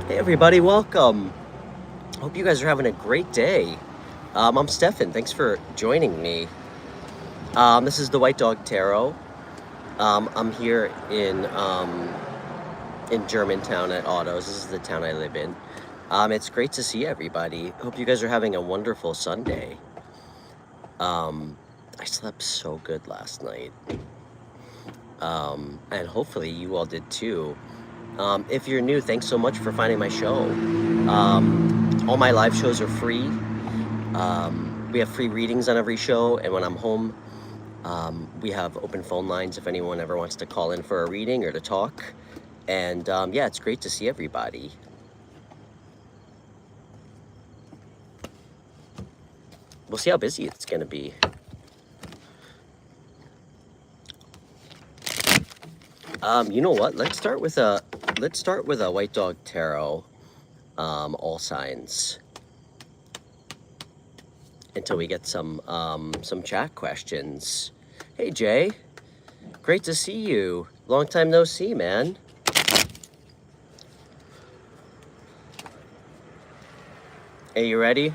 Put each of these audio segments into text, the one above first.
Hey everybody, welcome. Hope you guys are having a great day. I'm Stefan. Thanks for joining me. This is the White Dog Tarot. I'm here in Germantown at Autos. This is the town I live in. It's great to see everybody. Hope you guys are having a wonderful Sunday. I slept so good last night. And hopefully you all did too. If you're new, thanks so much for finding my show. All my live shows are free. We have free readings on every show, and when I'm home, we have open phone lines if anyone ever wants to call in for a reading or to talk. And yeah, it's great to see everybody. We'll see how busy it's going to be. You know what? Let's start with a White Dog Tarot, all signs, until we get some chat questions. Hey Jay, great to see you. Long time no see, man. Are you ready?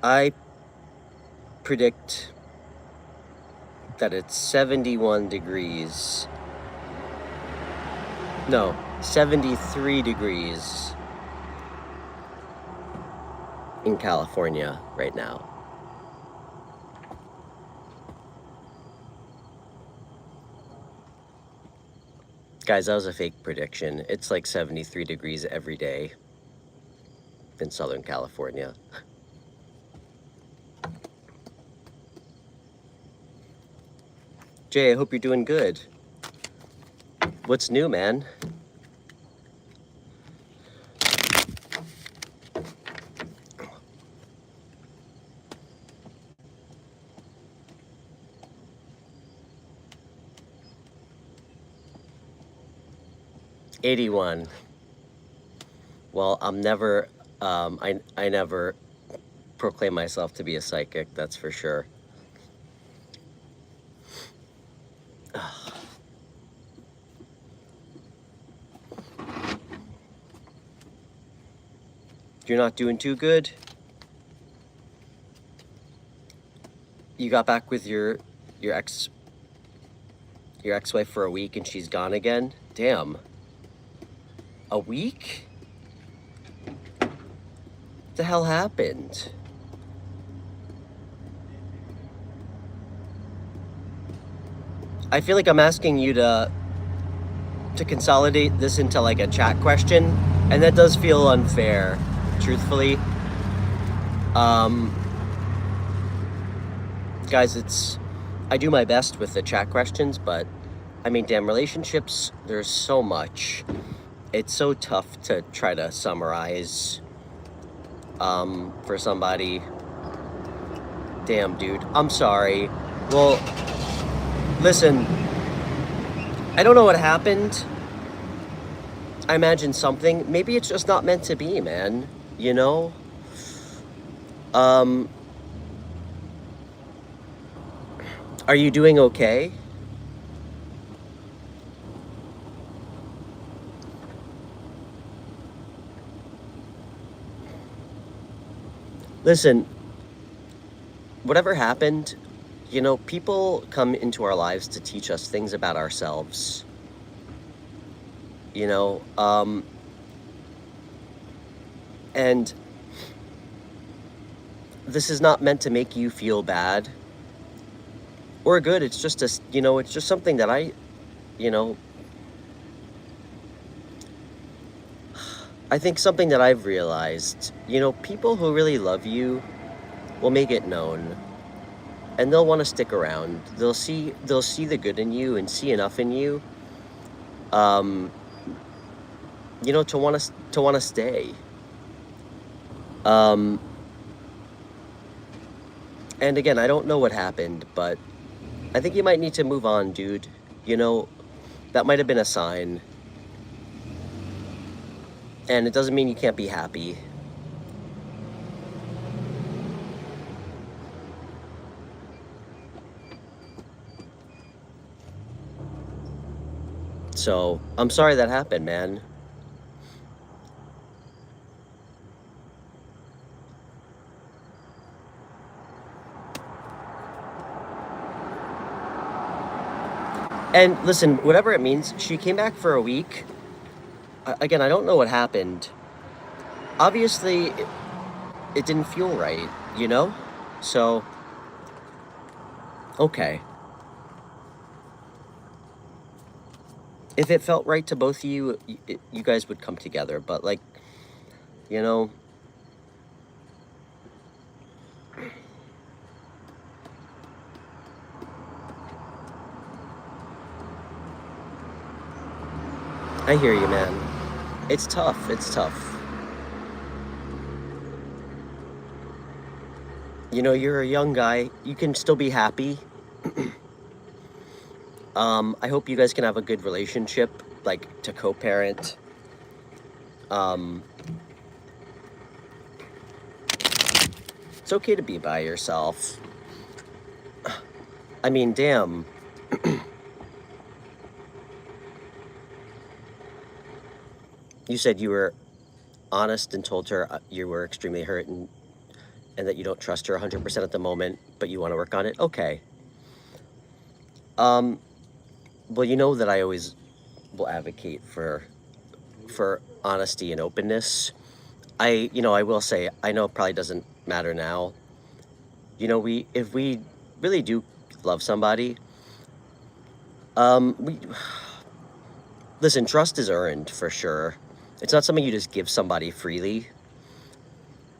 I predict that it's 71 degrees. No, 73 degrees in California right now. Guys, that was a fake prediction. It's like 73 degrees every day in Southern California. Jay, I hope you're doing good. What's new, man? '81. Well, I'm never, I never proclaim myself to be a psychic, that's for sure. You're not doing too good? You got back with your ex-wife for a week and she's gone again? Damn. A week? What the hell happened? I feel like I'm asking you to consolidate this into like a chat question, and that does feel unfair, truthfully. Guys, I do my best with the chat questions, but I mean, damn, relationships, there's so much. It's so tough to try to summarize for somebody. Damn, dude, I'm sorry. Well, listen, I don't know what happened. I imagine something. Maybe it's just not meant to be, man. You know? Are you doing okay? Listen, whatever happened, you know, people come into our lives to teach us things about ourselves. You know, and this is not meant to make you feel bad or good. It's just it's just something that I think something that I've realized, people who really love you will make it known, and they'll want to stick around. They'll see the good in you and see enough in you, to want to stay. And again, I don't know what happened, but I think you might need to move on, dude. That might have been a sign. And it doesn't mean you can't be happy. So, I'm sorry that happened, man. And listen, whatever it means, she came back for a week. Again, I don't know what happened. Obviously, it didn't feel right, you know? So, okay. If it felt right to both of you, you guys would come together. But, like, you know, I hear you, man. It's tough. It's tough. You know, you're a young guy. You can still be happy. I hope you guys can have a good relationship, like to co-parent. Um, it's okay to be by yourself. I mean, damn. You said you were honest and told her you were extremely hurt and that you don't trust her 100% at the moment, but you want to work on it. Okay. Well, you know that I always will advocate for honesty and openness. I will say, I know it probably doesn't matter now. You know, if we really do love somebody, we listen, trust is earned for sure. It's not something you just give somebody freely,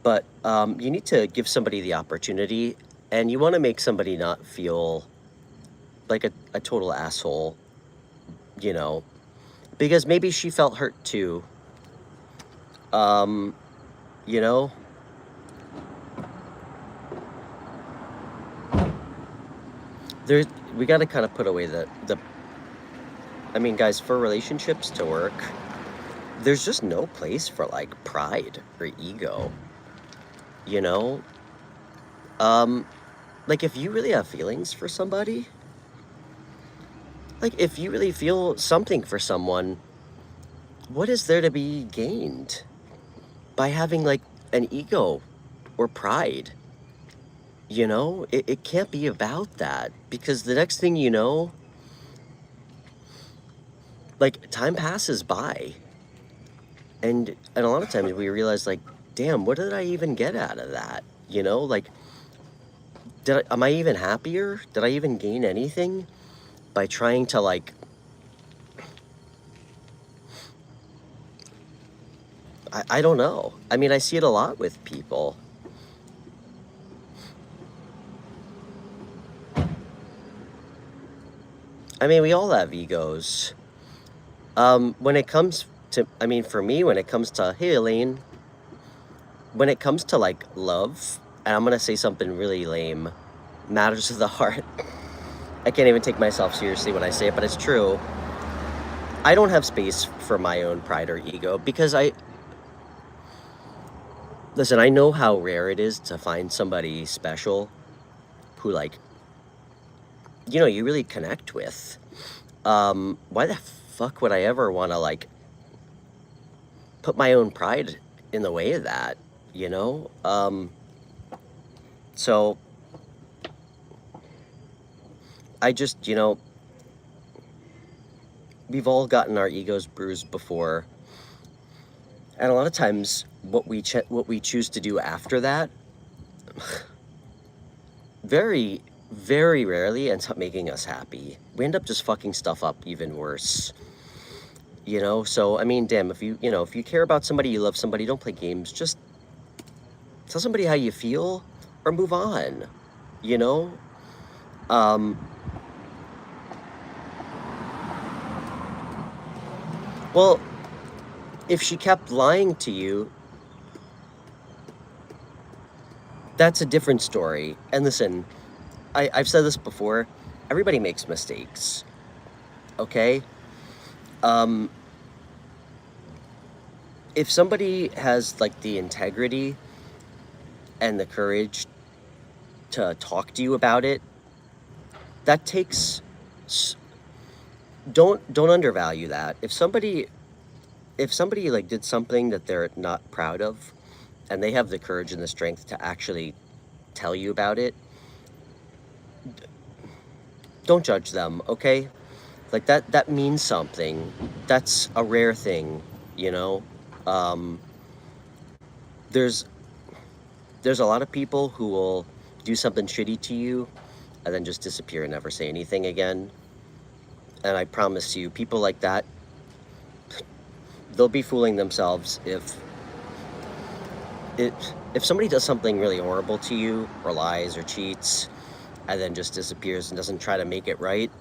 but you need to give somebody the opportunity, and you want to make somebody not feel like a total asshole, you know, because maybe she felt hurt too. Um, you know, there we got to kind of put away the. I mean, guys, for relationships to work, there's just no place for like pride or ego. You know, um, like if you really have feelings for somebody, like if you really feel something for someone, what is there to be gained by having like an ego or pride? You know, it can't be about that, because the next thing you know, like time passes by, and a lot of times we realize like, damn, what did I even get out of that? You know, like, am I even happier? Did I even gain anything by trying to like, I don't know. I mean, I see it a lot with people. I mean, we all have egos. When it comes to, I mean, for me, when it comes to, hey, Elaine, when it comes to like love, and I'm gonna say something really lame, matters of the heart. I can't even take myself seriously when I say it, but it's true. I don't have space for my own pride or ego, because listen, I know how rare it is to find somebody special who, like, you know, you really connect with. Why the fuck would I ever want to, like, put my own pride in the way of that, you know? So I just, you know, we've all gotten our egos bruised before. And a lot of times what we choose to do after that very, very rarely ends up making us happy. We end up just fucking stuff up even worse. You know, so I mean, damn, if you care about somebody, you love somebody, don't play games. Just tell somebody how you feel or move on. You know? Um well, if she kept lying to you, that's a different story. And listen, I've said this before, everybody makes mistakes. Okay? Um if somebody has like the integrity and the courage to talk to you about it, that takes don't undervalue that. If somebody like did something that they're not proud of, and they have the courage and the strength to actually tell you about it, don't judge them, okay? Like that means something. That's a rare thing, you know? Um, there's a lot of people who will do something shitty to you and then just disappear and never say anything again. And I promise you, people like that, they'll be fooling themselves it if somebody does something really horrible to you, or lies or cheats, and then just disappears and doesn't try to make it right,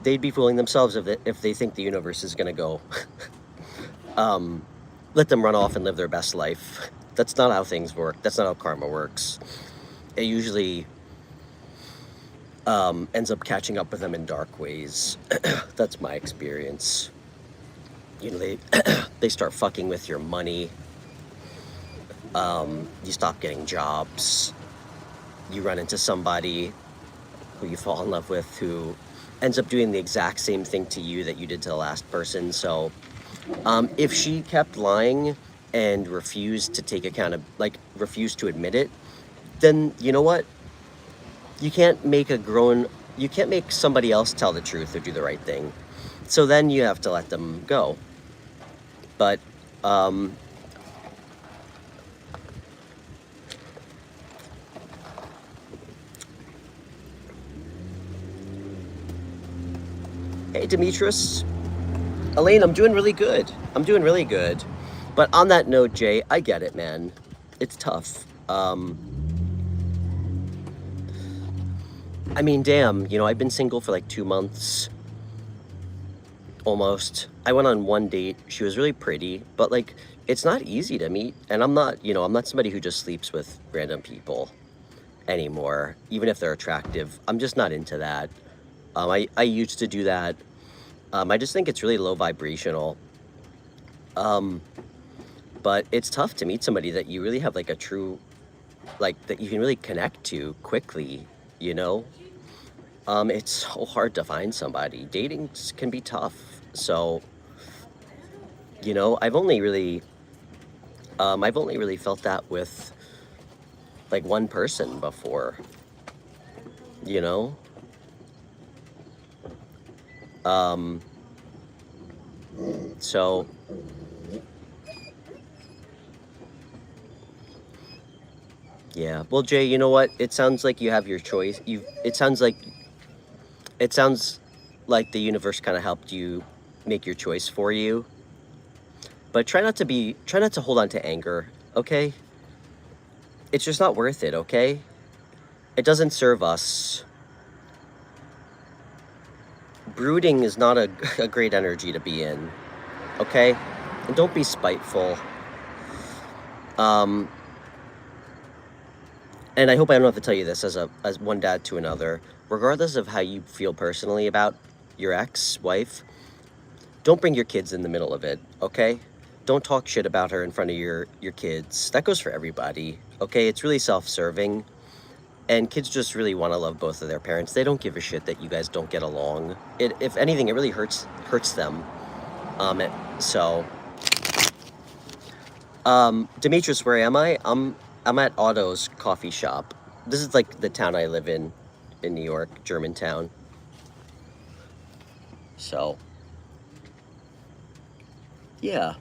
they'd be fooling themselves if they think the universe is gonna go let them run off and live their best life. That's not how things work. That's not how karma works. It usually ends up catching up with them in dark ways. That's my experience. You know, they start fucking with your money. You stop getting jobs. You run into somebody who you fall in love with who ends up doing the exact same thing to you that you did to the last person. So if she kept lying and refused to take refused to admit it, then you know what? You can't make somebody else tell the truth or do the right thing. So then you have to let them go. But hey, Demetrius. Elaine, I'm doing really good. But on that note, Jay, I get it, man. It's tough. I mean, damn, you know, I've been single for like 2 months. Almost. I went on one date. She was really pretty, but like, it's not easy to meet. And I'm not somebody who just sleeps with random people anymore, even if they're attractive. I'm just not into that. I used to do that. I just think it's really low vibrational. But it's tough to meet somebody that you really have like a true, like, that you can really connect to quickly, you know? It's so hard to find somebody. Dating can be tough. So, you know, I've only really felt that with like one person before, you know? So yeah. Well, Jay, you know what? It sounds like you have your choice. It sounds like the universe kind of helped you make your choice for you. But try not to hold on to anger, okay? It's just not worth it, okay? It doesn't serve us. Brooding is not a great energy to be in, okay? And don't be spiteful. And I hope I don't have to tell you this as one dad to another. Regardless of how you feel personally about your ex-wife, don't bring your kids in the middle of it, okay? Don't talk shit about her in front of your kids. That goes for everybody, okay? It's really self-serving. And kids just really want to love both of their parents. They don't give a shit that you guys don't get along. If anything, it really hurts them. Demetrius, where am I? I'm at Otto's coffee shop. This is like the town I live in New York, Germantown. So, yeah.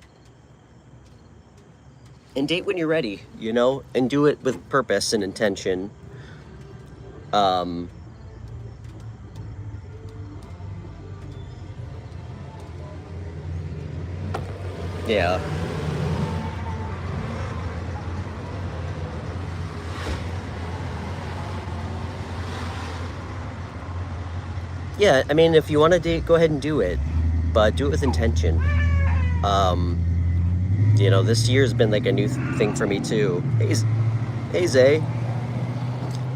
And date when you're ready, you know, and do it with purpose and intention. Yeah. Yeah, I mean, if you want to date, go ahead and do it, but do it with intention. You know, this year's been like a new thing for me too. Hey, Zay.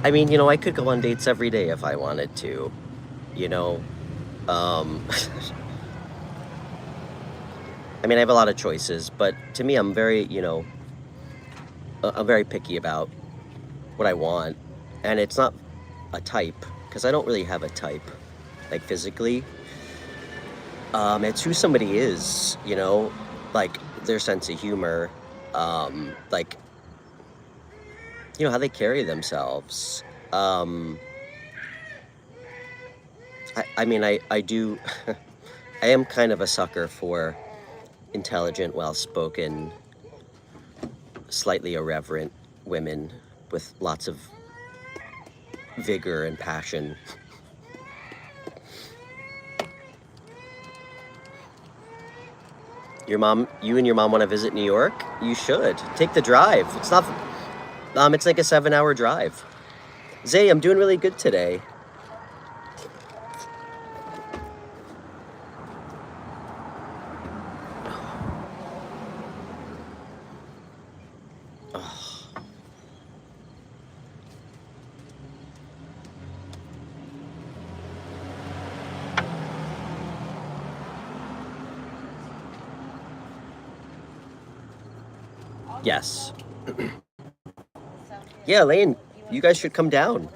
I mean, you know, I could go on dates every day if I wanted to, you know. I mean, I have a lot of choices, but to me, I'm very, you know, I'm very picky about what I want, and it's not a type, because I don't really have a type, like physically. It's who somebody is, you know, like their sense of humor, like, you know, how they carry themselves. I mean, I do, I am kind of a sucker for intelligent, well-spoken, slightly irreverent women with lots of vigor and passion. You and your mom want to visit New York? You should. Take the drive. It's not, it's like a 7-hour drive. Zay, I'm doing really good today. Yes. Yeah, Elaine, you guys should come down.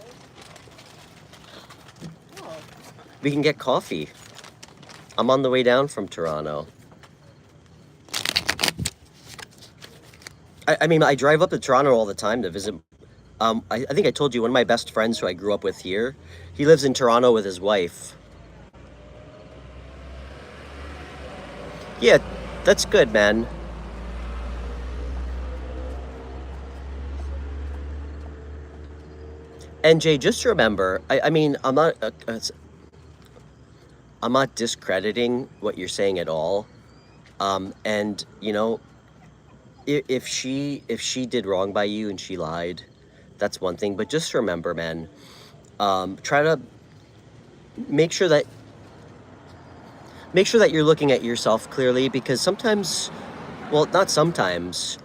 We can get coffee. I'm on the way down from Toronto. I mean, I drive up to Toronto all the time to visit. I think I told you one of my best friends who I grew up with here. He lives in Toronto with his wife. Yeah, that's good, man. NJ, just remember, I mean, I'm not discrediting what you're saying at all. And you know, if she did wrong by you and she lied, that's one thing. But just remember, man, try to make sure that you're looking at yourself clearly, because sometimes, well, not sometimes,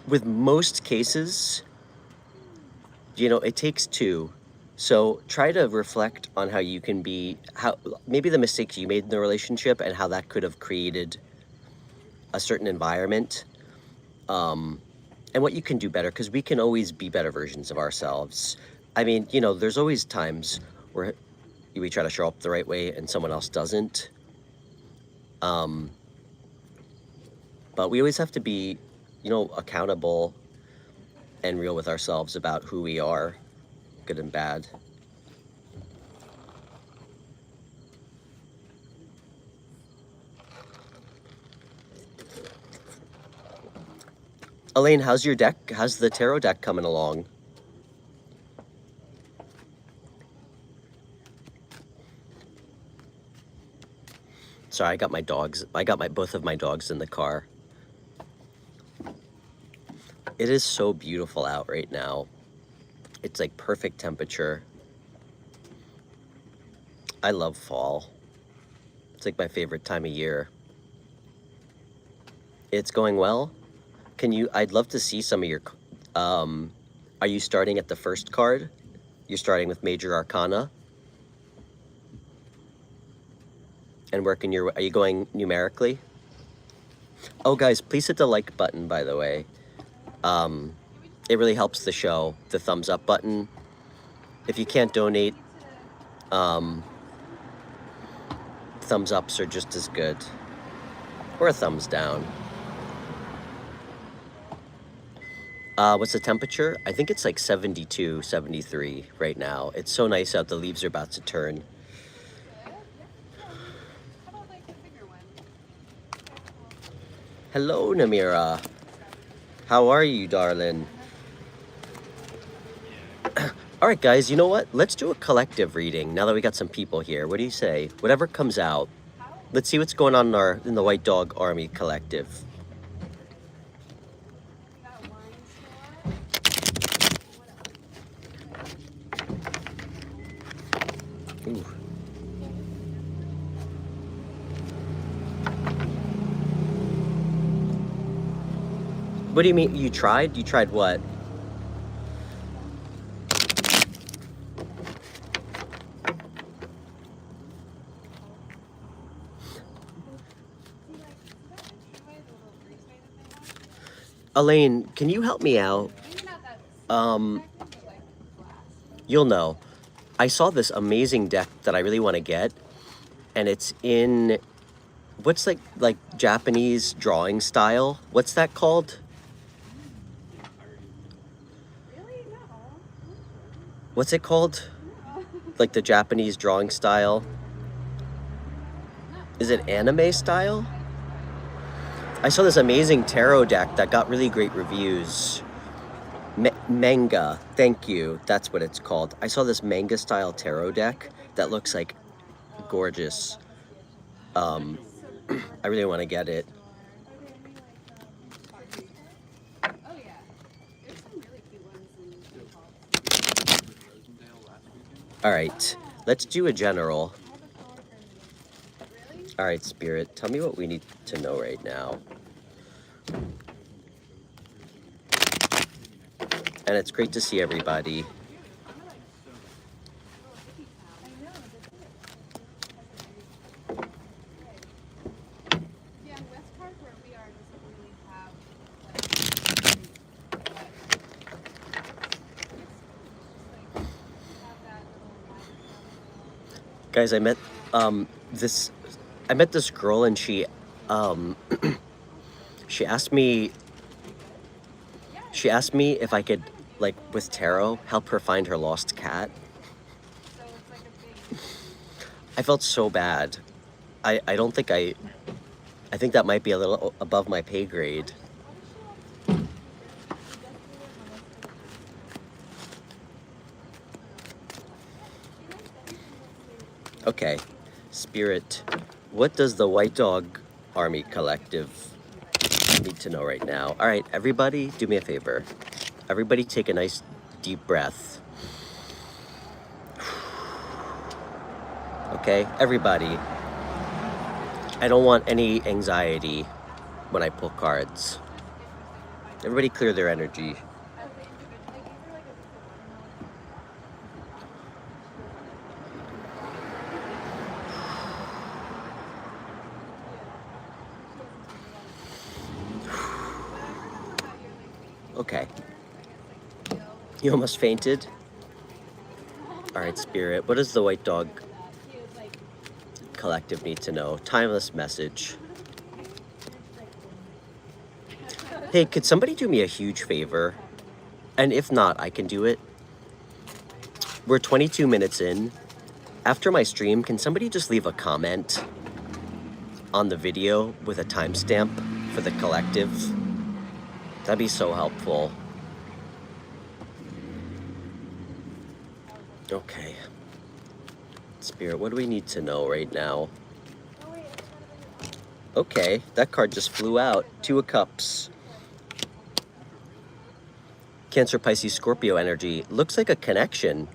with most cases, you know, it takes two. So try to reflect on how you can be, how maybe the mistakes you made in the relationship and how that could have created a certain environment, and what you can do better, because we can always be better versions of ourselves. I mean, you know, there's always times where we try to show up the right way and someone else doesn't. But we always have to be, you know, accountable and real with ourselves about who we are, good and bad. Elaine, how's your deck? How's the tarot deck coming along? Sorry, I got both of my dogs in the car. It is so beautiful out right now. It's like perfect temperature. I love fall. It's like my favorite time of year. It's going well. I'd love to see some of your, are you starting at the first card? You're starting with Major Arcana? And are you going numerically? Oh, guys, please hit the like button, by the way. It really helps the show. The thumbs up button. If you can't donate, thumbs ups are just as good. Or a thumbs down. What's the temperature? I think it's like 72, 73 right now. It's so nice out. The leaves are about to turn. Hello, Namira. How are you, darling? All right, guys, you know what? Let's do a collective reading now that we got some people here. What do you say? Whatever comes out. Let's see what's going on in the White Dog Army Collective. Ooh. What do you mean? You tried? You tried what? Elaine, can you help me out? You'll know. I saw this amazing deck that I really want to get, and it's in, what's like Japanese drawing style? What's that called? What's it called? like the Japanese drawing style. Is it anime style? I saw this amazing tarot deck that got really great reviews. Manga, thank you, that's what it's called. I saw this manga style tarot deck that looks like gorgeous. I really want to get it. All right, let's do a general. All right, Spirit, tell me what we need to know right now. And it's great to see everybody. Guys, I met this girl, and she she asked me if I could, like, with tarot, help her find her lost cat. I felt so bad. I don't think I think that might be a little above my pay grade. Okay, Spirit, what does the White Dog Army Collective need to know right now? All right, everybody, do me a favor. Everybody take a nice deep breath. Okay, everybody. I don't want any anxiety when I pull cards. Everybody clear their energy. Okay. You almost fainted? All right, Spirit, what does the White Dog Collective need to know? Timeless message. Hey, could somebody do me a huge favor? And if not, I can do it. We're 22 minutes in. After my stream, can somebody just leave a comment on the video with a timestamp for the collective? That'd be so helpful. Okay. Spirit, what do we need to know right now? Okay, that card just flew out. Two of Cups. Cancer, Pisces, Scorpio energy. Looks like a connection.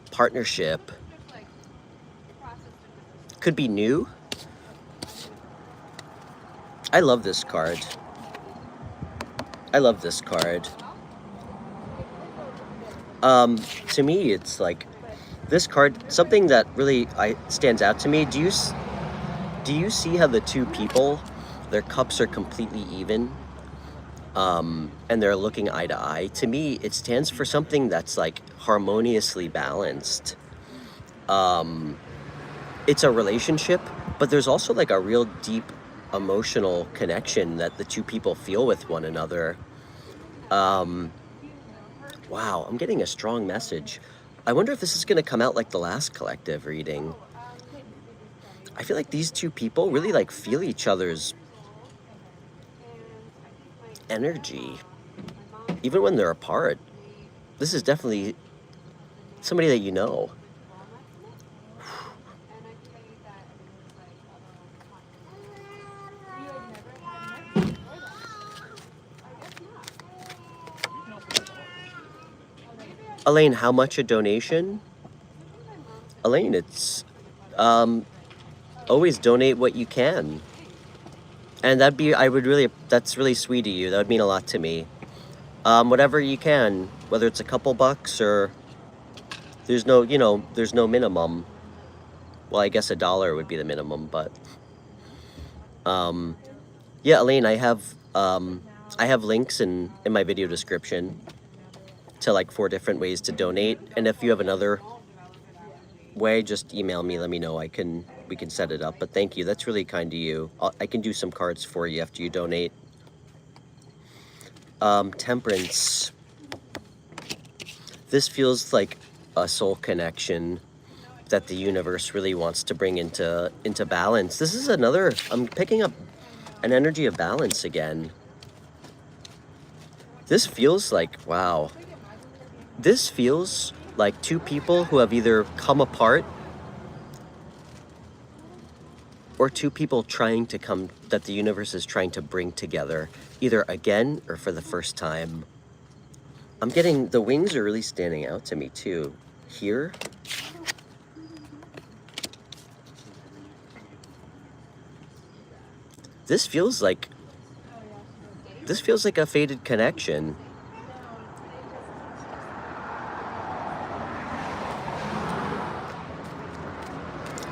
Partnership. Could be new. I love this card. I love this card. To me, it's like this card, something that really stands out to me. Do you see how the two people, their cups are completely even, and they're looking eye to eye? To me, it stands for something that's like harmoniously balanced. It's a relationship, but there's also like a real deep emotional connection that the two people feel with one another. Wow, I'm getting a strong message. I wonder if this is going to come out like the last collective reading. I feel like these two people really like feel each other's energy, even when they're apart. This is definitely somebody that you know. Elaine, how much a donation? Elaine, it's always donate what you can. And that's really sweet of you. That would mean a lot to me. Whatever you can, whether it's a couple bucks or there's no minimum. Well, I guess $1 would be the minimum, but yeah, Elaine, I have links in my video description to like 4 different ways to donate, and if you have another way, just email me, let me know. We can set it up. But thank you, that's really kind of you. I can do some cards for you after you donate. Temperance. This feels like a soul connection that the universe really wants to bring into balance. This is another, I'm picking up an energy of balance again. This feels like, wow. This feels like two people who have either come apart or two people trying to come, that the universe is trying to bring together, either again or for the first time. I'm getting, the wings are really standing out to me too. Here. This feels like a fated connection.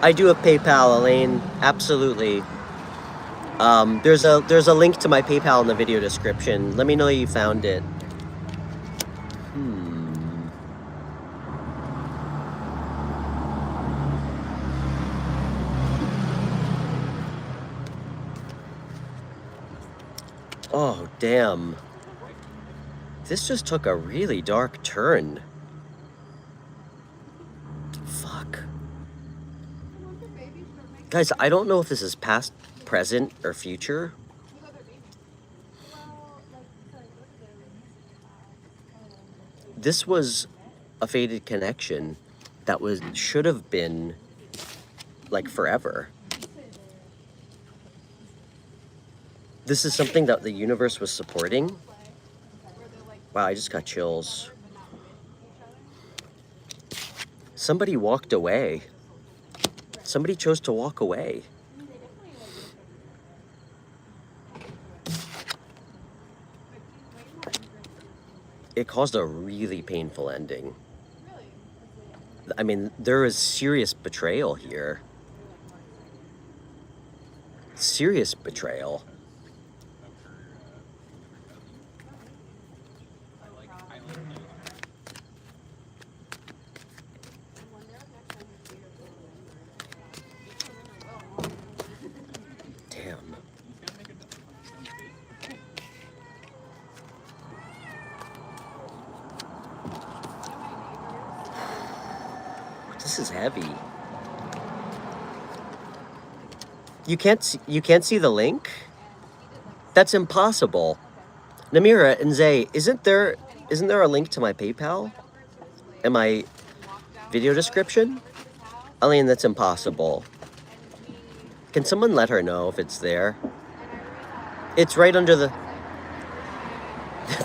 I do have PayPal, Elaine. Absolutely. There's a link to my PayPal in the video description. Let me know you found it. Oh, damn. This just took a really dark turn. Fuck. Guys, I don't know if this is past, present, or future. This was a fated connection that should have been like forever. This is something that the universe was supporting. Wow, I just got chills. Somebody walked away. Somebody chose to walk away. It caused a really painful ending. I mean, there is serious betrayal here. Serious betrayal. Damn. This is heavy. You can't see the link? That's impossible. Namira and Zay, isn't there a link to my PayPal in my video description? Eileen, that's impossible. Can someone let her know if it's there? It's right under the...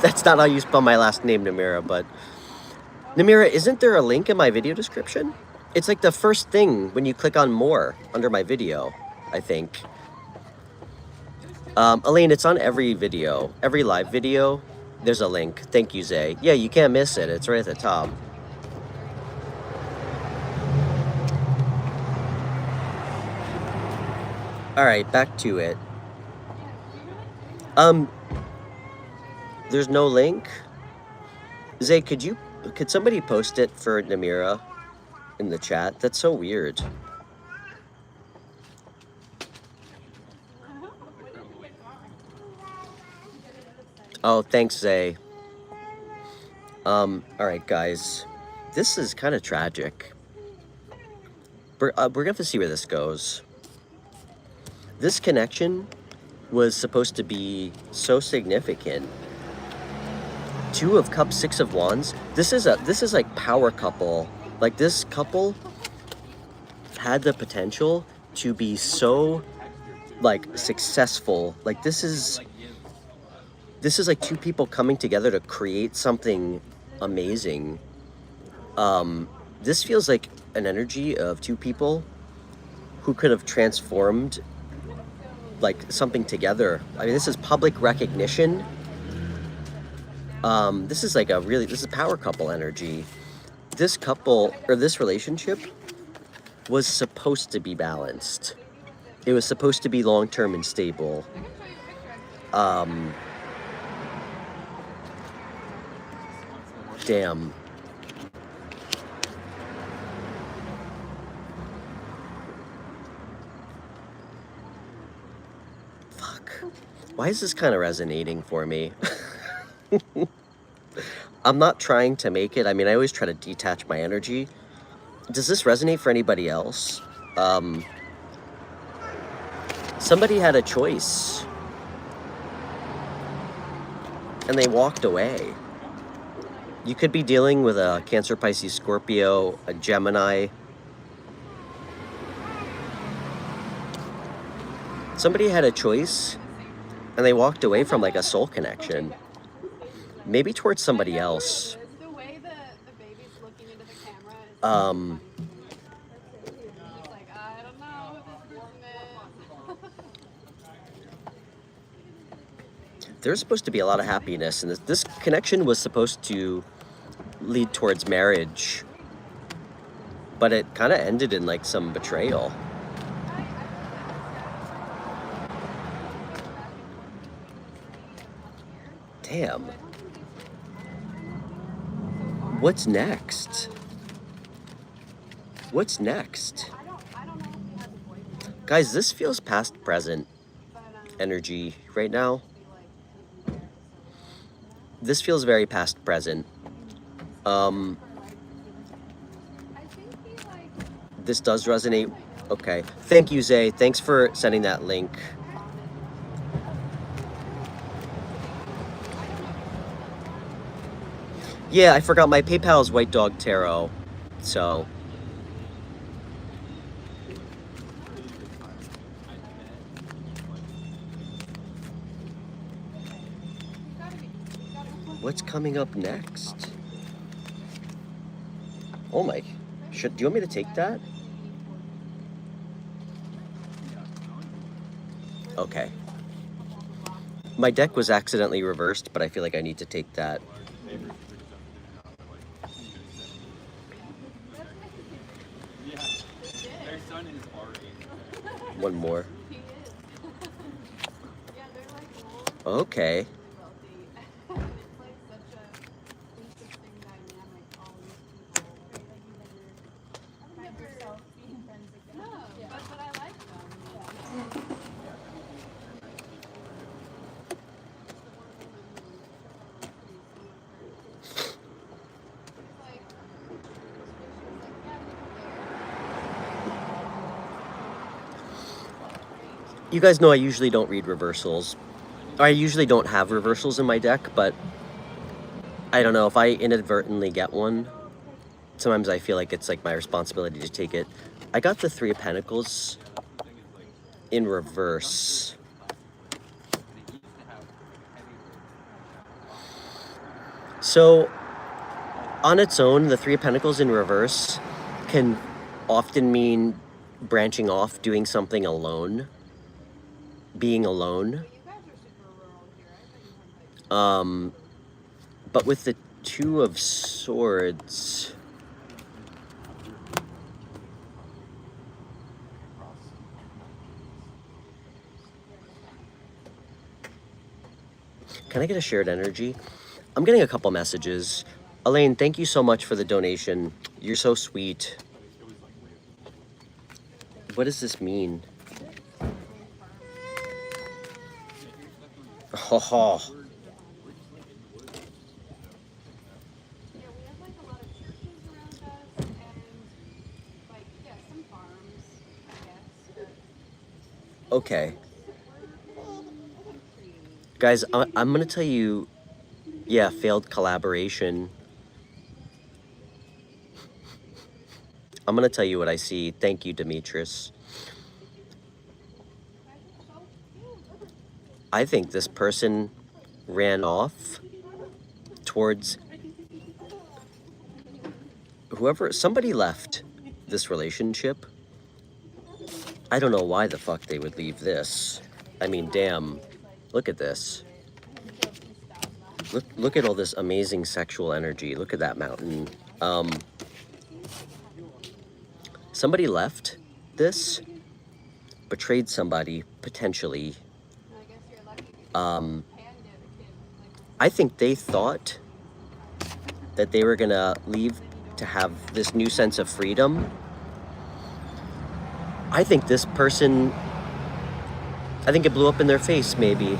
That's not how you spell my last name, Namira, but... Namira, isn't there a link in my video description? It's like the first thing when you click on more under my video, I think. Elaine, it's on every video. Every live video, there's a link. Thank you, Zay. Yeah, you can't miss it. It's right at the top. All right, back to it. There's no link. Zay, could somebody post it for Namira in the chat? That's so weird. Oh, thanks, Zay. All right, guys. This is kind of tragic. We're gonna have to see where this goes. This connection was supposed to be so significant. Two of Cups, Six of Wands. This is like power couple. Like, this couple had the potential to be so like successful. Like, this is like two people coming together to create something amazing. This feels like an energy of two people who could have transformed like something together. I mean, this is public recognition. This is like this is power couple energy. This couple, or this relationship, was supposed to be balanced. It was supposed to be long-term and stable. Damn. Fuck. Why is this kind of resonating for me? I'm not trying to make it. I mean, I always try to detach my energy. Does this resonate for anybody else? Somebody had a choice and they walked away. You could be dealing with a Cancer, Pisces, Scorpio, a Gemini. Somebody had a choice and they walked away from like a soul connection. Maybe towards somebody else. There's supposed to be a lot of happiness, and this connection was supposed to lead towards marriage, but it kind of ended in like some betrayal. Damn. What's next? What's next? Guys, this feels past present energy right now. This feels very past present. This does resonate. Okay. Thank you, Zay. Thanks for sending that link. Yeah, I forgot my PayPal is White Dog Tarot. So. What's coming up next? Oh my, do you want me to take that? Okay. My deck was accidentally reversed, but I feel like I need to take that. One more. Okay. You guys know I usually don't read reversals. I usually don't have reversals in my deck, but I don't know, if I inadvertently get one, sometimes I feel like it's like my responsibility to take it. I got the Three of Pentacles in reverse. So, on its own, the Three of Pentacles in reverse can often mean branching off, doing something alone, being alone. But with the Two of Swords, can I get a shared energy? I'm getting a couple messages. Elaine, thank you so much for the donation. You're so sweet. What does this mean? Oh. Okay. Guys, I'm gonna tell you, yeah, failed collaboration. I'm gonna tell you what I see. Thank you, Demetrius. I think this person ran off towards somebody left this relationship. I don't know why the fuck they would leave this. I mean, damn, look at this. Look at all this amazing sexual energy. Look at that mountain. Somebody left this, betrayed somebody, potentially. I think they thought that they were gonna leave to have this new sense of freedom. I think this person, I think it blew up in their face, maybe.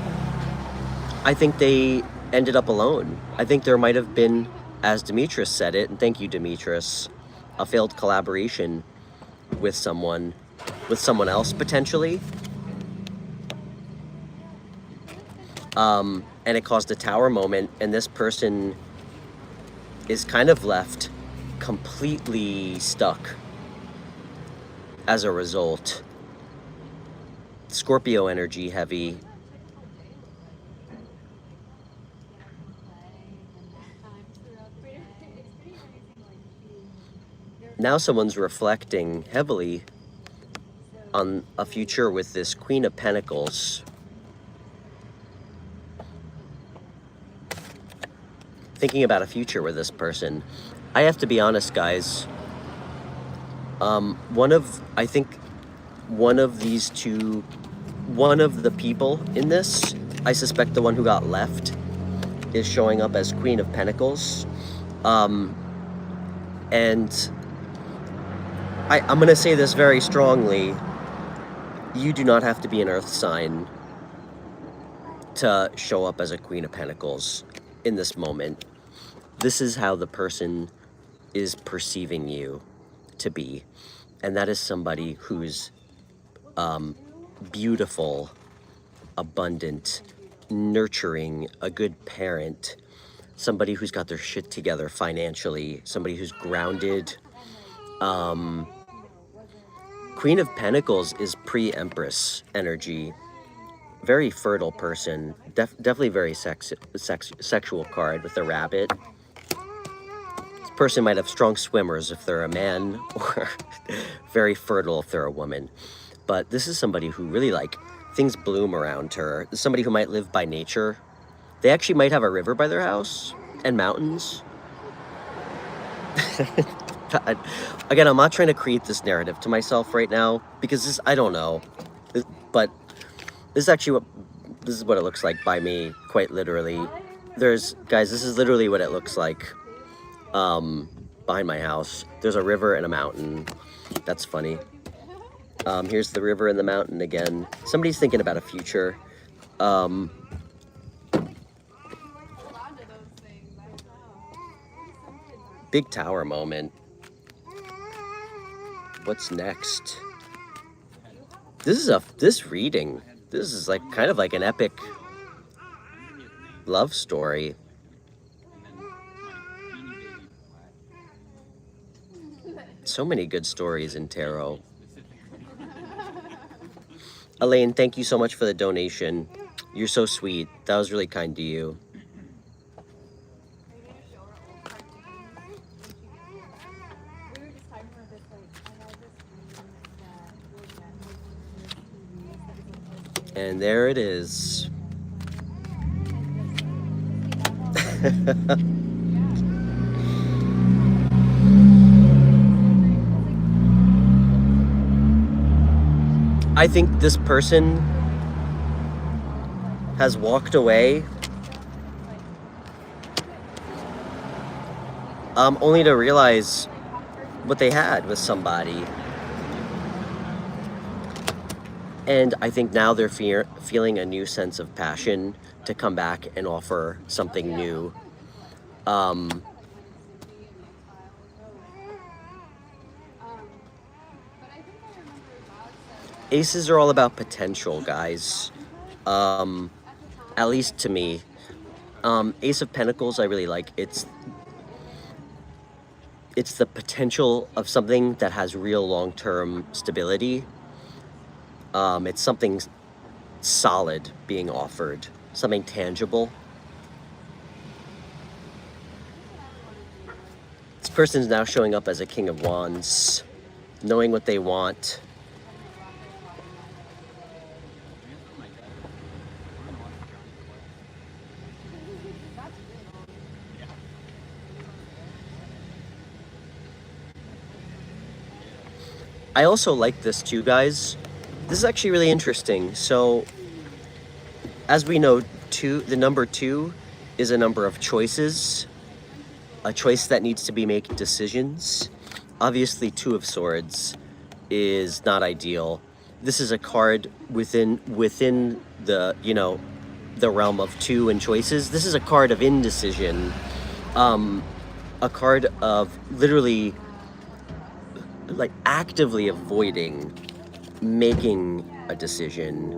I think they ended up alone. I think there might have been as Demetrius said it, and thank you, Demetrius, a failed collaboration with someone else potentially. And it caused a tower moment, and this person is kind of left completely stuck as a result. Scorpio energy heavy. Now someone's reflecting heavily on a future with this Queen of Pentacles. Thinking about a future with this person. I have to be honest, guys. I think one of the people in this, I suspect the one who got left, is showing up as Queen of Pentacles. And I'm going to say this very strongly. You do not have to be an earth sign to show up as a Queen of Pentacles in this moment. This is how the person is perceiving you to be. And that is somebody who's beautiful, abundant, nurturing, a good parent, somebody who's got their shit together financially, somebody who's grounded. Queen of Pentacles is pre-Empress energy. Very fertile person. Definitely very sexual card with the rabbit. This person might have strong swimmers if they're a man, or very fertile if they're a woman. But this is somebody who really, like, things bloom around her. This is somebody who might live by nature. They actually might have a river by their house and mountains. Again, I'm not trying to create this narrative to myself right now, because this, I don't know. But this is what it looks like by me, quite literally. Guys, this is literally what it looks like behind my house. There's a river and a mountain. That's funny. Here's the river and the mountain again. Somebody's thinking about a future. Big tower moment. What's next? This reading. This is like kind of like an epic love story. So many good stories in tarot. Elaine, thank you so much for the donation. You're so sweet. That was really kind to you. And there it is. I think this person has walked away only to realize what they had with somebody. And I think now they're feeling a new sense of passion to come back and offer something new. Aces are all about potential, guys. At least to me. Ace of Pentacles, I really like. It's the potential of something that has real long-term stability. It's something solid being offered, something tangible. This person's now showing up as a King of Wands, knowing what they want. I also like this too, guys. This is actually really interesting. So, as we know, the number 2 is a number of choices. A choice that needs to be making decisions. Obviously, 2 of Swords is not ideal. This is a card within the, the realm of 2 and choices. This is a card of indecision. a card of literally like actively avoiding making a decision,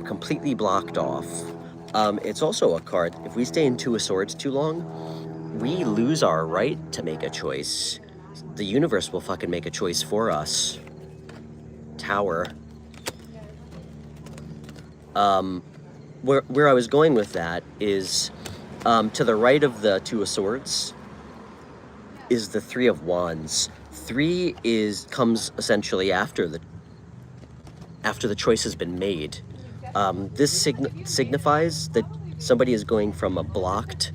completely blocked off. It's also a card, if we stay in Two of Swords too long, we lose our right to make a choice. The universe will fucking make a choice for us. Tower. Where I was going with that is, to the right of the Two of Swords is the Three of Wands. Three comes essentially after the choice has been made. This signifies that somebody is going from a blocked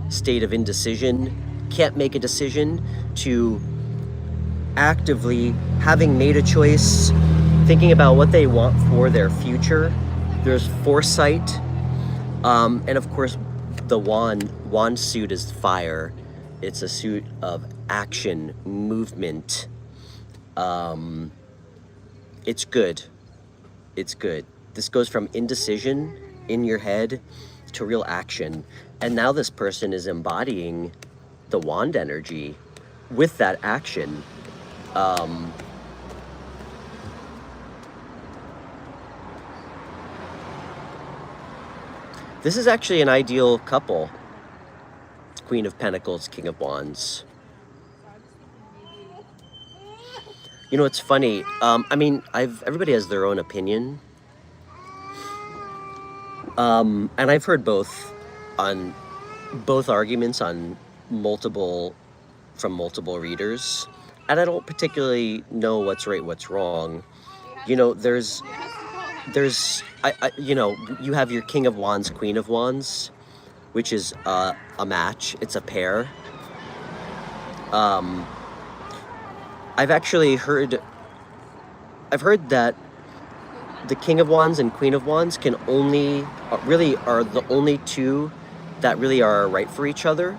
state of indecision, can't make a decision, to actively having made a choice, thinking about what they want for their future. There's foresight, and of course the wand suit is fire. It's a suit of action, movement. It's good. It's good. This goes from indecision in your head to real action. And now this person is embodying the wand energy with that action. This is actually an ideal couple. Queen of Pentacles, King of Wands. You know, it's funny. I mean, everybody has their own opinion. And I've heard both arguments from multiple readers, and I don't particularly know what's right, what's wrong. You know, you know, you have your King of Wands, Queen of Wands, which is a match. It's a pair. I've heard that the King of Wands and Queen of Wands can really are the only two that really are right for each other.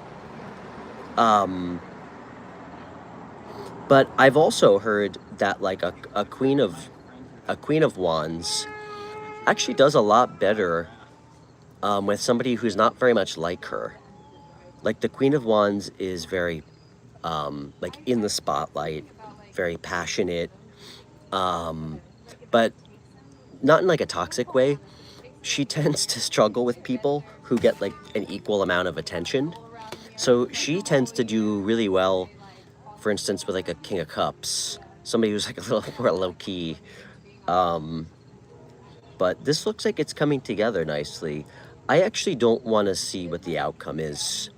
But I've also heard that like a Queen of Wands actually does a lot better with somebody who's not very much like her. Like the Queen of Wands is very like in the spotlight, very passionate, but not in like a toxic way. She tends to struggle with people who get like an equal amount of attention. So she tends to do really well, for instance, with like a King of Cups, somebody who's like a little more low key. But this looks like it's coming together nicely. I actually don't want to see what the outcome is.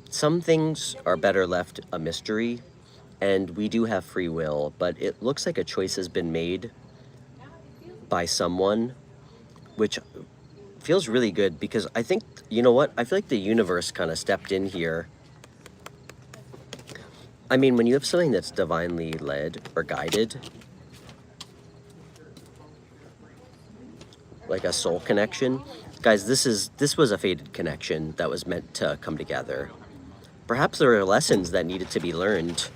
Some things are better left a mystery, and we do have free will, but it looks like a choice has been made by someone, which feels really good, because I think, you know what, I feel like the universe kind of stepped in here. I mean, when you have something that's divinely led or guided, like a soul connection, guys, this was a fated connection that was meant to come together. Perhaps there are lessons that needed to be learned.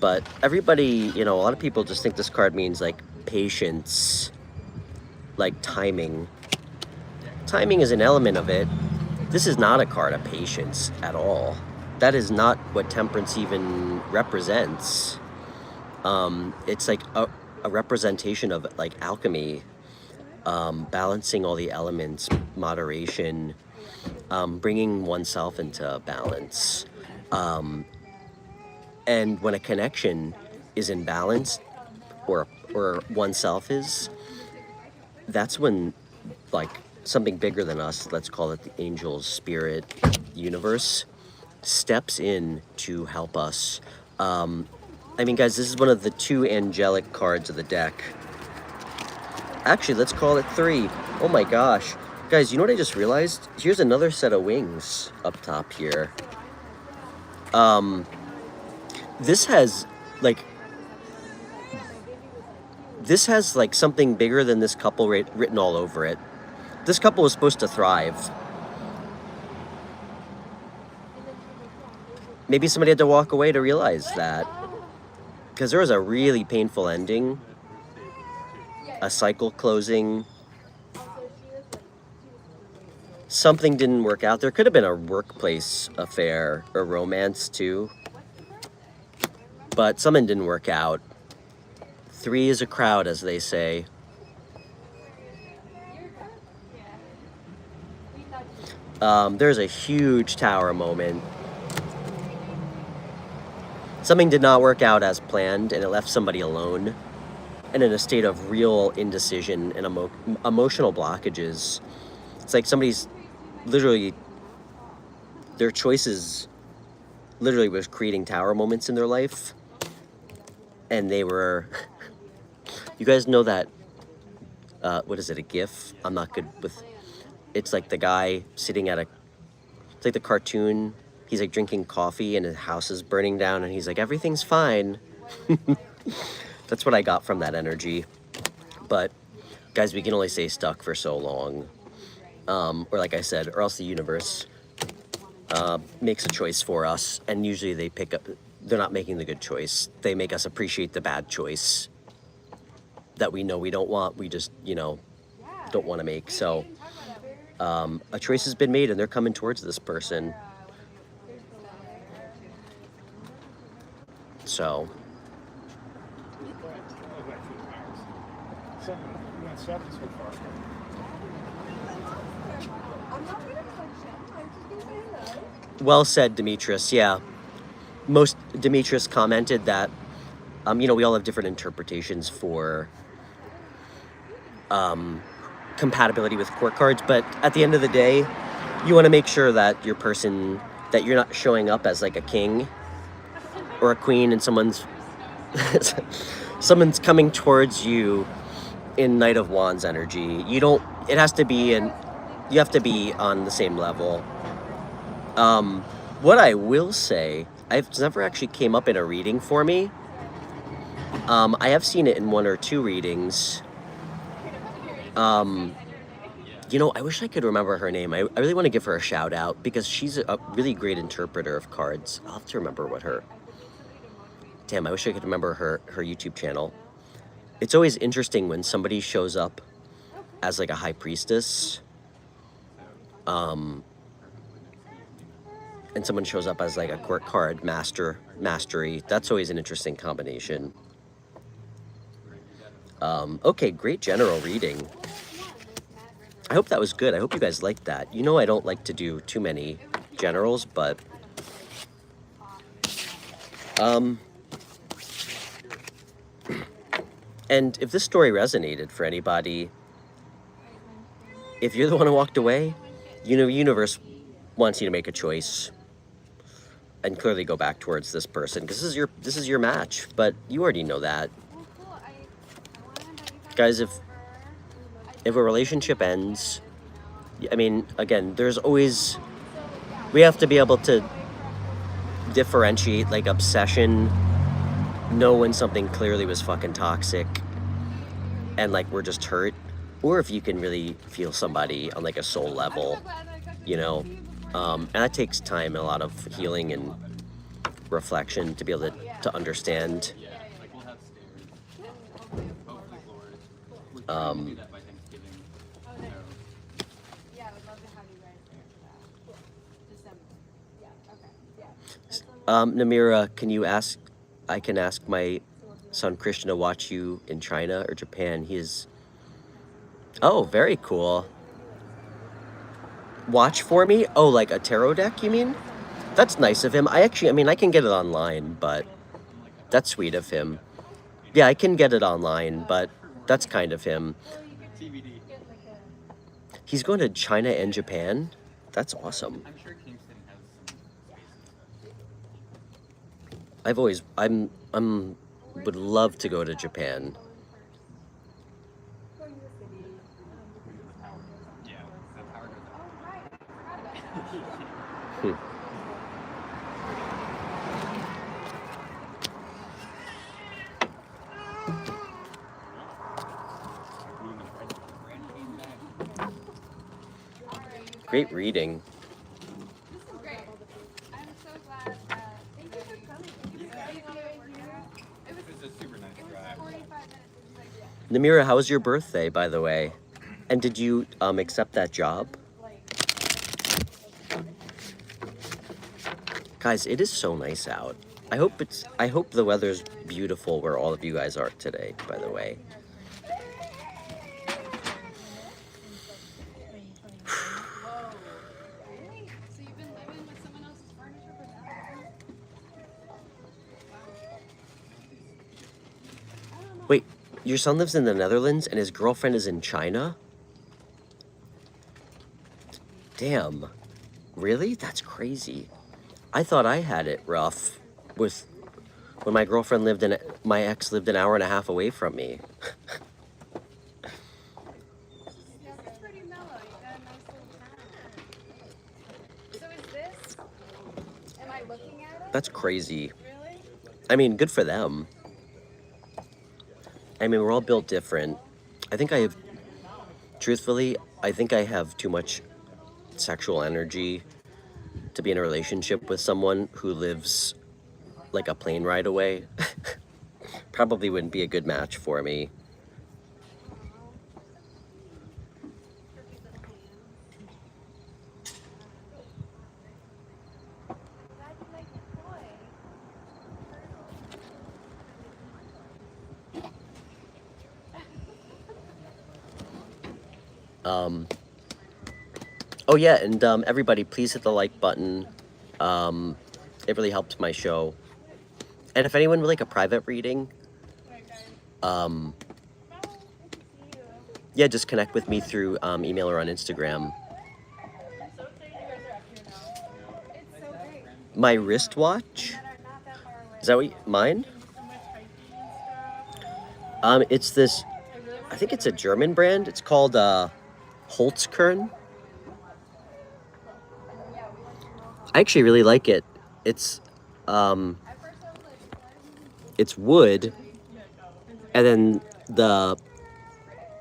But everybody, you know, a lot of people just think this card means like patience, like timing. Timing is an element of it. This is not a card of patience at all. That is not what temperance even represents. It's like a representation of like alchemy, balancing all the elements, moderation, bringing oneself into balance. And when a connection is in balance, or oneself is, that's when like something bigger than us, let's call it the angels, spirit, universe, steps in to help us. I mean, guys, this is one of the two angelic cards of the deck. Actually, let's call it three. Oh my gosh. Guys, you know what I just realized? Here's another set of wings up top here. This has like something bigger than this couple written all over it. This couple was supposed to thrive. Maybe somebody had to walk away to realize that, because there was a really painful ending, a cycle closing. something didn't work out. There could have been a workplace affair or romance too, but something didn't work out. 3 is a crowd, as they say. There's a huge tower moment. Something did not work out as planned, and it left somebody alone and in a state of real indecision and emotional blockages. It's like somebody's literally, their choices literally was creating tower moments in their life. And they were, you guys know that, what is it, a GIF? I'm not good with, it's like the guy sitting at it's like the cartoon. He's like drinking coffee and his house is burning down and he's like, everything's fine. That's what I got from that energy. But guys, we can only stay stuck for so long. Or like I said, or else the universe makes a choice for us, and usually they pick up, they're not making the good choice. They make us appreciate the bad choice that we know we don't want, we just, you know, don't want to make. So a choice has been made and they're coming towards this person. So well said, Demetrius. Yeah, Demetrius commented that you know, we all have different interpretations for compatibility with court cards, but at the end of the day, you want to make sure that your person, that you're not showing up as like a king or a queen and someone's coming towards you in Knight of Wands energy. You don't, it has to be you have to be on the same level. What I will say, I've never actually came up in a reading for me. I have seen it in 1 or 2 readings. You know, I wish I could remember her name. I really want to give her a shout out because she's a really great interpreter of cards. I'll have to remember what her, damn, I wish I could remember her YouTube channel. It's always interesting when somebody shows up as like a high priestess, and someone shows up as like a court card mastery. That's always an interesting combination. Okay, great general reading. I hope that was good. I hope you guys liked that. You know, I don't like to do too many generals, but and if this story resonated for anybody, if you're the one who walked away, you know, universe wants you to make a choice and clearly go back towards this person because this is your match. But you already know that, guys. If a relationship ends, I mean, again, there's always, we have to be able to differentiate like obsession, know when something clearly was fucking toxic and like we're just hurt, or if you can really feel somebody on like a soul level, you know, and that takes time and a lot of healing and reflection to be able to understand. Namira, I can ask my son Christian to watch you in China or Japan. He is, oh, very cool. Watch for me? Oh, like a tarot deck, you mean? That's nice of him. I mean, I can get it online, but that's sweet of him. Yeah, I can get it online, but that's kind of him. He's going to China and Japan? That's awesome. Would love to go to Japan. Great reading. Namira, how was your birthday, by the way? And did you accept that job? Guys, it is so nice out. I hope the weather's beautiful where all of you guys are today, by the way. Wait, your son lives in the Netherlands and his girlfriend is in China? Damn. Really? That's crazy. I thought I had it rough with when my girlfriend my ex lived an hour and a half away from me. That's crazy. I mean, good for them. I mean, we're all built different. Truthfully, I think I have too much sexual energy to be in a relationship with someone who lives like a plane ride away. Probably wouldn't be a good match for me. Oh yeah, and everybody, please hit the like button. It really helps my show. And if anyone would like a private reading, yeah, just connect with me through email or on Instagram. My wristwatch? Is that mine? It's this, I think it's a German brand. It's called Holzkern. I actually really like it. It's wood, and then the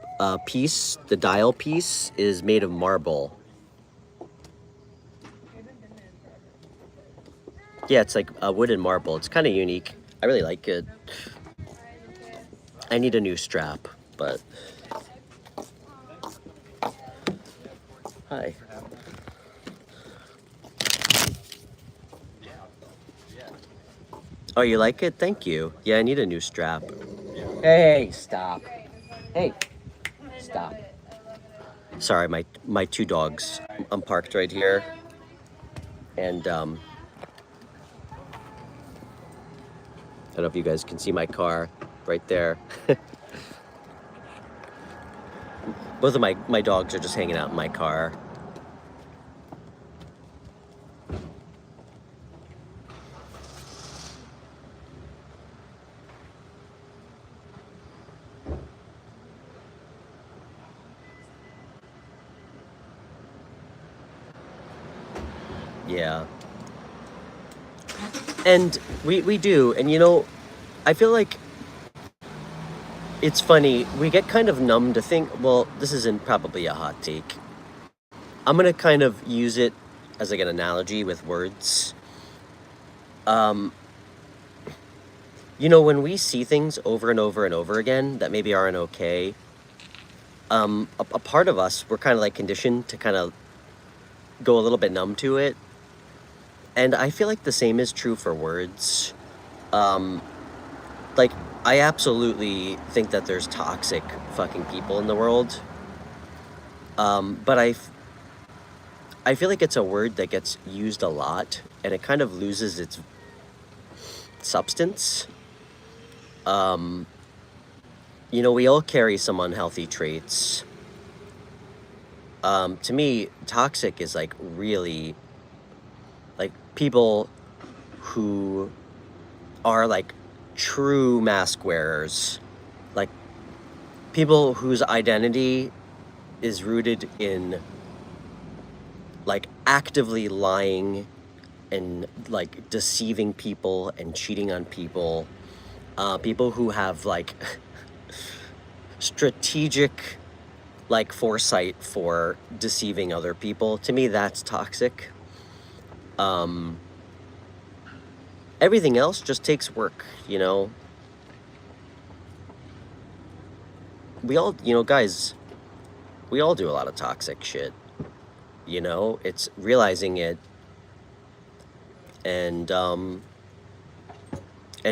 the dial piece is made of marble. Yeah, it's like wood and marble. It's kind of unique. I really like it. I need a new strap, but... Hi. Oh, you like it? Thank you. Yeah, I need a new strap. Hey, stop. Hey, stop. Sorry, my two dogs. I'm parked right here. And, I don't know if you guys can see my car right there. Both of my dogs are just hanging out in my car. Yeah. And we do, and you know, I feel like it's funny, we get kind of numb to think, well, this isn't probably a hot take. I'm gonna kind of use it as like an analogy with words. You know, when we see things over and over and over again that maybe aren't okay, a part of us, we're kind of like conditioned to kind of go a little bit numb to it. And I feel like the same is true for words. Like, I absolutely think that there's toxic fucking people in the world. But I feel like it's a word that gets used a lot, and it kind of loses its substance. You know, we all carry some unhealthy traits. To me, toxic is like really, like, people who are like true mask wearers, like people whose identity is rooted in like actively lying and like deceiving people and cheating on people, people who have like strategic like foresight for deceiving other people. To me, that's toxic. Everything else just takes work, you know. We all, you know, guys, we all do a lot of toxic shit, you know. It's realizing it and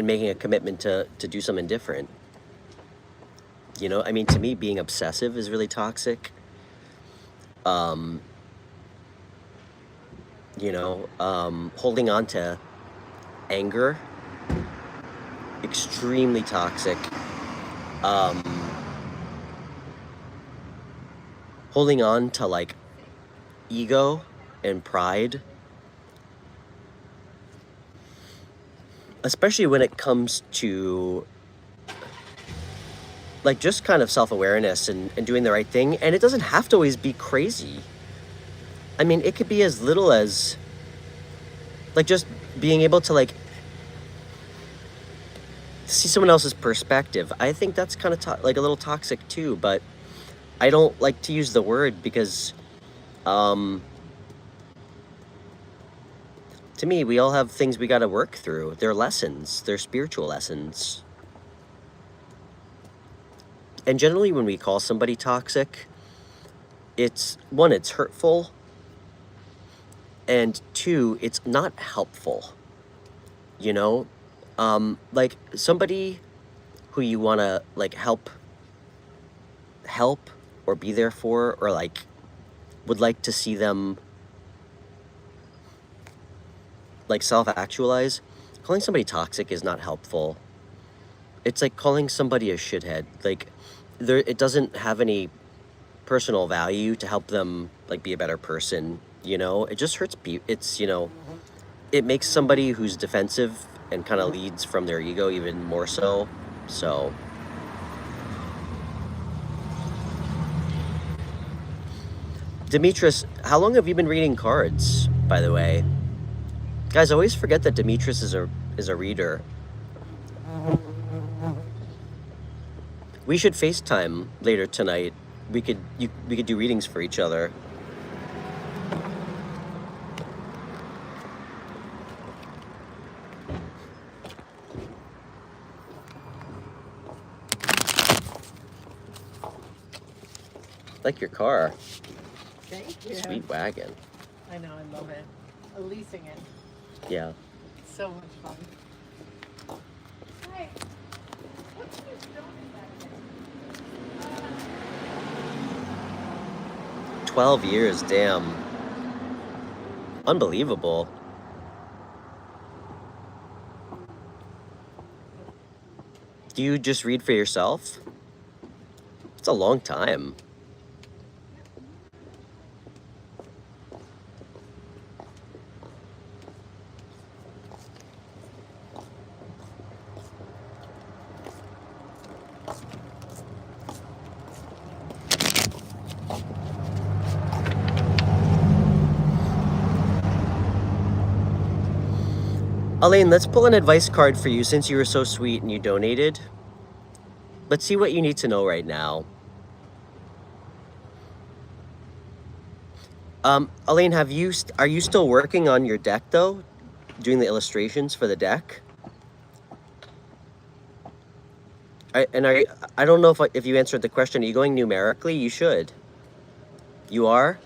making a commitment to do something different. You know, I mean, to me, being obsessive is really toxic. Um, Holding on to anger, extremely toxic. Um, Holding on to like ego and pride, especially when it comes to like just kind of self-awareness and doing the right thing. And it doesn't have to always be crazy. I mean, it could be as little as like just being able to like see someone else's perspective. I think that's kind of like a little toxic too, but I don't like to use the word because um, to me, we all have things we got to work through. They're lessons, they're spiritual lessons. And generally, when we call somebody toxic, it's one, it's hurtful, and two, it's not helpful. You know, like somebody who you want to like help or be there for, or like would like to see them like self-actualize. Calling somebody toxic is not helpful. It's like calling somebody a shithead. Like it doesn't have any personal value to help them like be a better person. You know, it just hurts people. It's, it makes somebody who's defensive and kind of leads from their ego even more so. So Demetrius, how long have you been reading cards, by the way? Guys, I always forget that Demetrius is a reader. We should FaceTime later tonight. We could do readings for each other. Like your car. Thank you. Sweet wagon. I know, I love it. Leasing it. Yeah. It's so much fun. Hey, what's this building back there? 12 years, damn. Unbelievable. Do you just read for yourself? It's a long time. Elaine, let's pull an advice card for you since you were so sweet and you donated. Let's see what you need to know right now. Elaine, are you still working on your deck though? Doing the illustrations for the deck? I don't know if you answered the question. Are you going numerically? You should. You are?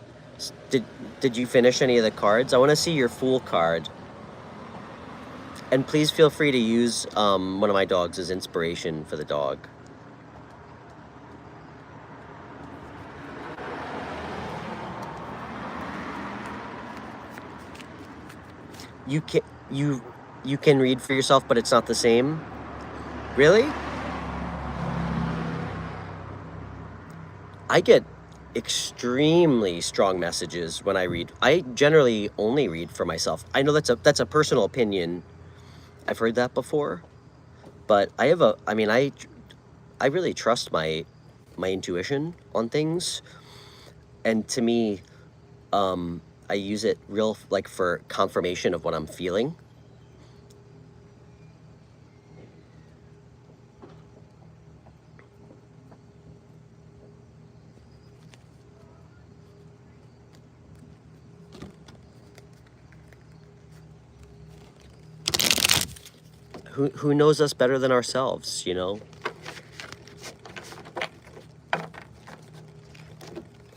Did you finish any of the cards? I want to see your Fool card. And please feel free to use one of my dogs as inspiration for the dog. You can read for yourself, but it's not the same? Really? I get extremely strong messages when I read. I generally only read for myself. I know that's a personal opinion. I've heard that before, but I really trust my intuition on things, and to me, I use it like for confirmation of what I'm feeling. Who knows us better than ourselves, you know?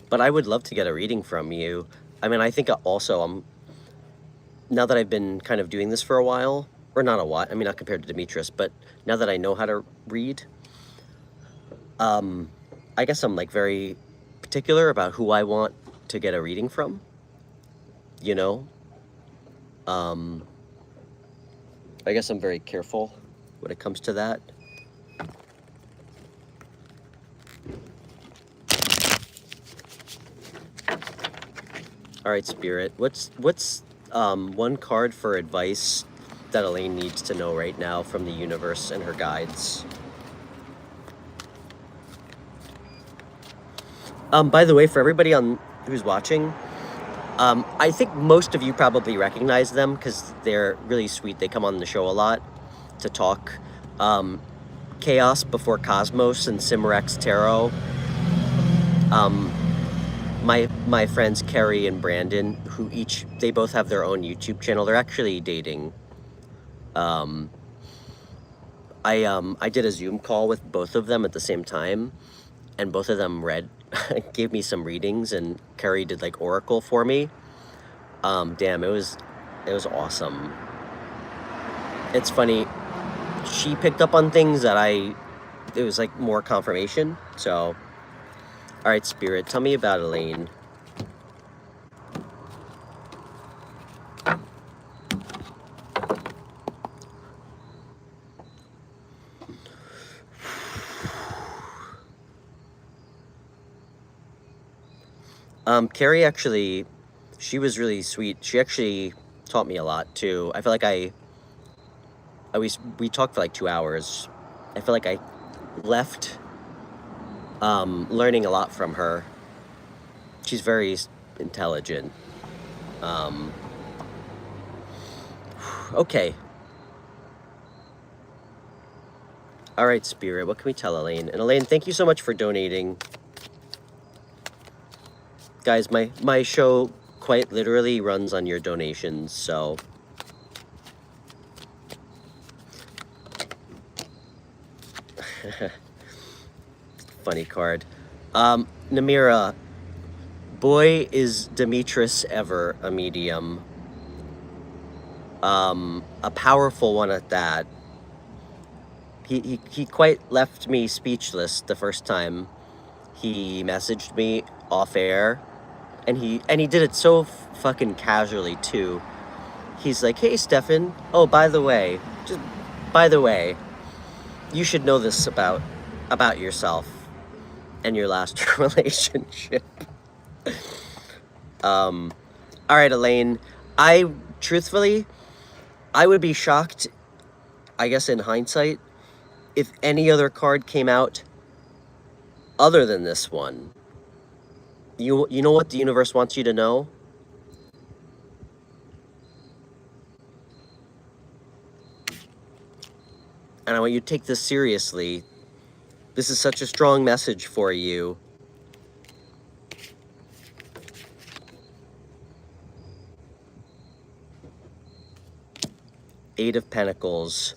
But I would love to get a reading from you. I mean, I think also now that I've been kind of doing this for a while, or not a while, I mean, not compared to Demetrius, but now that I know how to read, I guess I'm like very particular about who I want to get a reading from, you know? I guess I'm very careful when it comes to that. All right, Spirit, what's one card for advice that Elaine needs to know right now from the universe and her guides? By the way, for everybody who's watching, I think most of you probably recognize them because they're really sweet. They come on the show a lot to talk. Chaos Before Cosmos and Cimarex Tarot. My friends Carrie and Brandon, who they both have their own YouTube channel. They're actually dating. I did a Zoom call with both of them at the same time, and both of them gave me some readings, and Carrie did like oracle for me. Damn, it was awesome. It's funny, she picked up on things that it was like more confirmation. So, all right, Spirit, tell me about Elaine. Carrie actually, she was really sweet. She actually taught me a lot too. I feel like we talked for like 2 hours. I feel like I left learning a lot from her. She's very intelligent. Okay. All right, Spirit, what can we tell Elaine? And Elaine, thank you so much for donating. Guys, my show quite literally runs on your donations, so... Funny card. Namira, boy, is Demetrius ever a medium. A powerful one at that. He quite left me speechless the first time he messaged me off air. And he did it so fucking casually too. He's like, "Hey, Stefan. Oh, by the way, you should know this about yourself and your last relationship." All right, Elaine. Truthfully, I would be shocked, I guess in hindsight, if any other card came out other than this one. You know what the universe wants you to know? And I want you to take this seriously. This is such a strong message for you. Eight of Pentacles.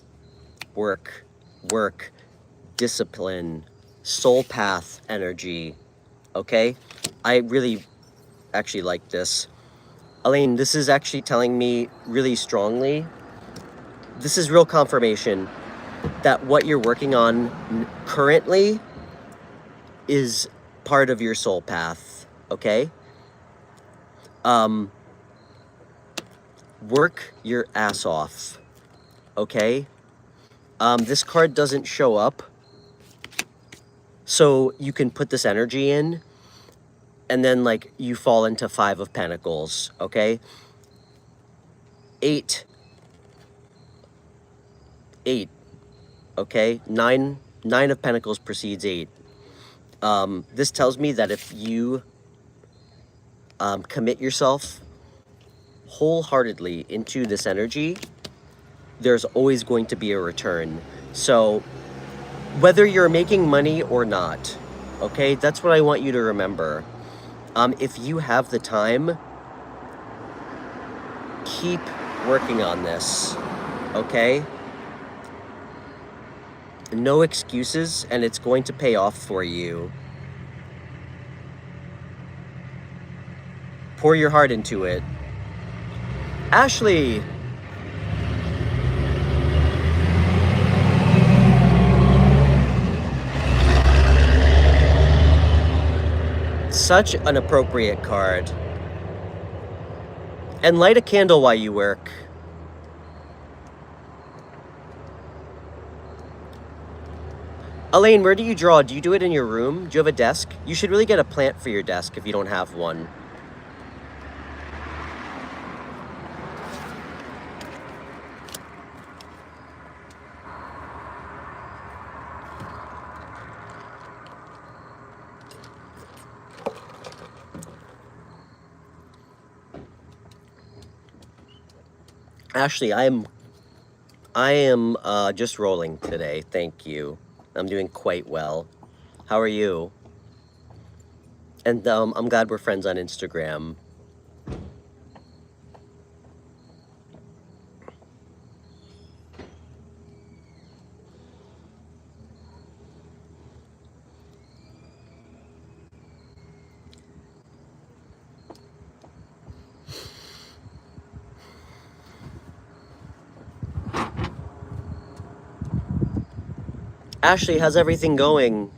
Work, discipline, soul path energy. Okay? I really actually like this. Elaine, this is actually telling me really strongly. This is real confirmation that what you're working on currently is part of your soul path, okay? Work your ass off, okay? This card doesn't show up, so you can put this energy in, and then, like, you fall into Five of Pentacles, okay? Eight, okay? Nine of Pentacles precedes 8. This tells me that if you commit yourself wholeheartedly into this energy, there's always going to be a return. So, whether you're making money or not, okay? That's what I want you to remember. If you have the time, keep working on this, okay? No excuses, and it's going to pay off for you. Pour your heart into it. Ashley. Such an appropriate card. And light a candle while you work. Elaine, where do you draw? Do you do it in your room? Do you have a desk? You should really get a plant for your desk if you don't have one. Ashley, I am just rolling today. Thank you. I'm doing quite well. How are you? And I'm glad we're friends on Instagram. Ashley, how's everything going?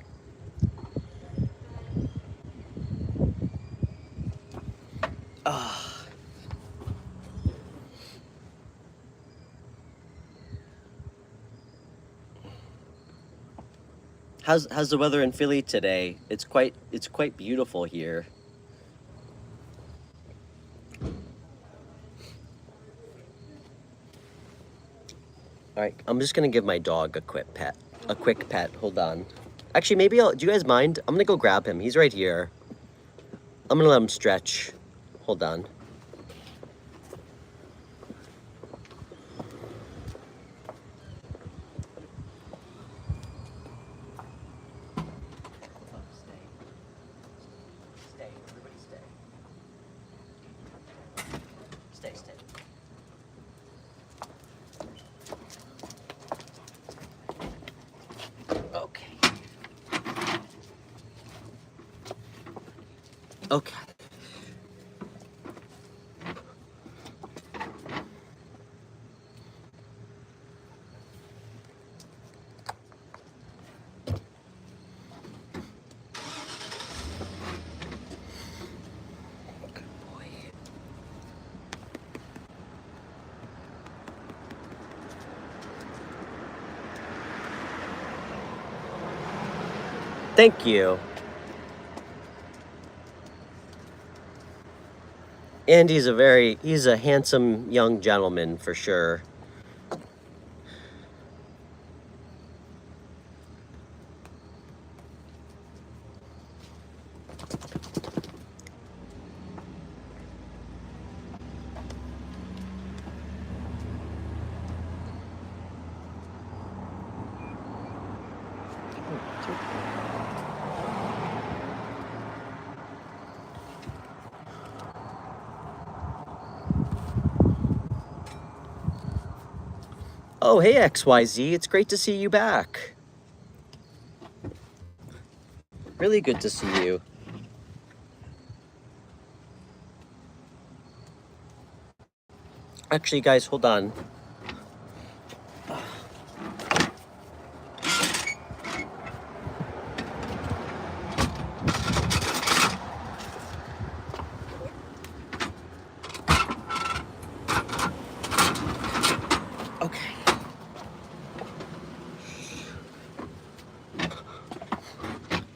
How's the weather in Philly today? It's quite beautiful here. All right, I'm just gonna give my dog a quick pet. Hold on. Actually, maybe do you guys mind? I'm gonna go grab him. He's right here. I'm gonna let him stretch. Hold on. Stay. Everybody stay. Stay. Okay. Okay. Good boy. Thank you. And he's a handsome young gentleman for sure. Oh, hey XYZ, it's great to see you back. Really good to see you. Actually, guys, hold on. Okay.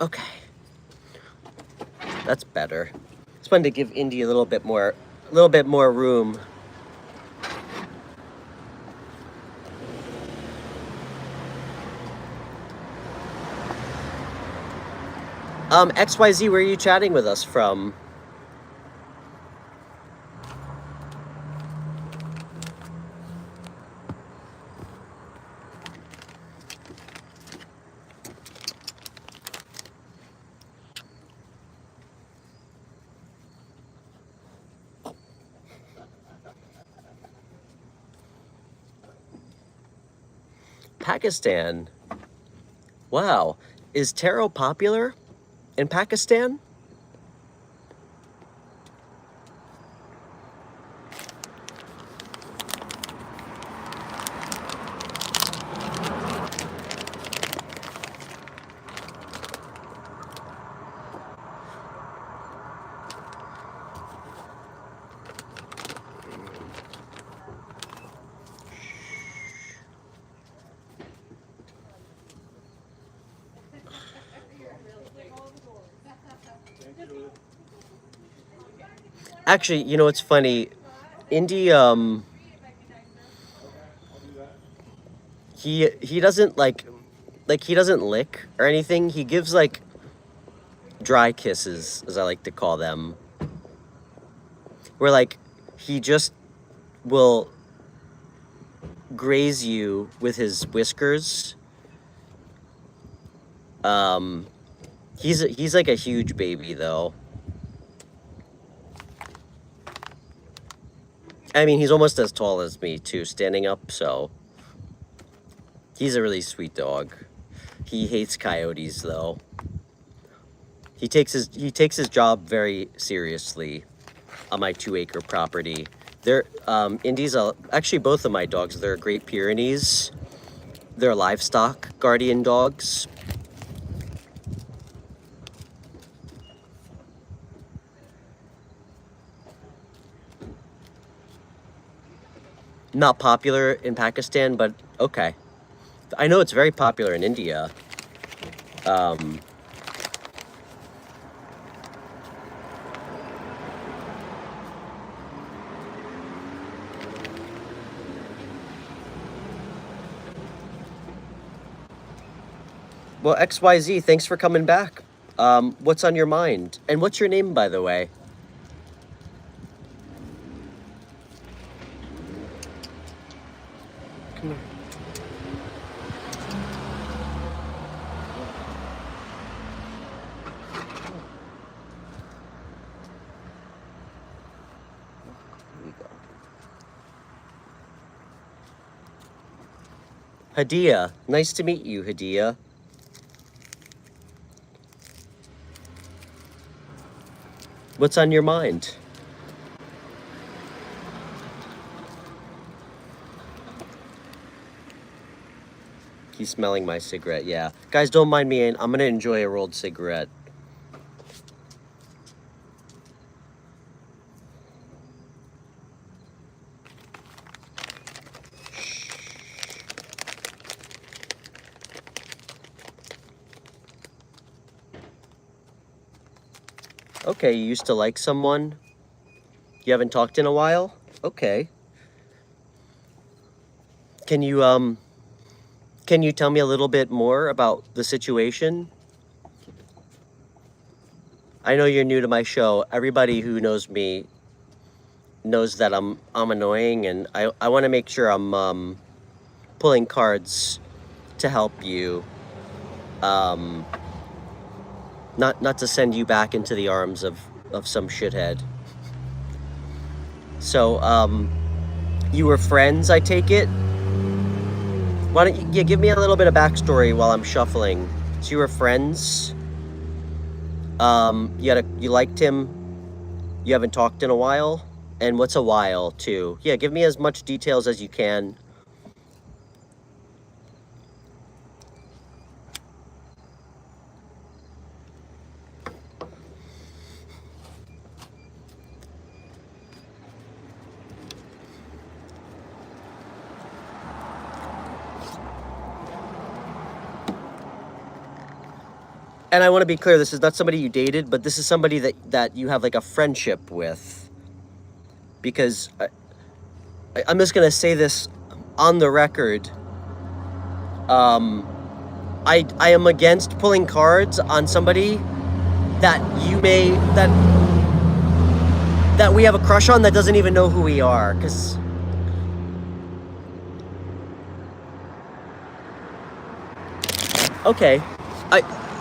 Okay. That's better. It's fun to give Indy a little bit more room. XYZ, where are you chatting with us from? Pakistan. Wow. Is tarot popular in Pakistan? Actually, you know, it's funny. Indy, he doesn't like he doesn't lick or anything. He gives like dry kisses, as I like to call them, where like he just will graze you with his whiskers. Um, he's like a huge baby though. I mean, he's almost as tall as me too, standing up. So he's a really sweet dog. He hates coyotes though. He takes his job very seriously on my 2-acre property. They're Indy's actually both of my dogs. They're Great Pyrenees. They're livestock guardian dogs. Not popular in Pakistan, but okay. I know it's very popular in India. Um, well, XYZ, thanks for coming back. What's on your mind? And what's your name, by the way? Come here. Here we go. Hadia, nice to meet you, Hadia. What's on your mind? He's smelling my cigarette, yeah. Guys, don't mind me, I'm gonna enjoy a rolled cigarette. Okay, you used to like someone? You haven't talked in a while? Okay. Can you tell me a little bit more about the situation? I know you're new to my show. Everybody who knows me knows that I'm annoying, and I want to make sure I'm pulling cards to help you. Not to send you back into the arms of some shithead. So, you were friends, I take it? Why don't you give me a little bit of backstory while I'm shuffling? So you were friends? You liked him? You haven't talked in a while? And what's a while, too? Yeah, give me as much details as you can. And I want to be clear, this is not somebody you dated, but this is somebody that you have like a friendship with. Because I'm just going to say this on the record. I am against pulling cards on somebody that that we have a crush on that doesn't even know who we are. Because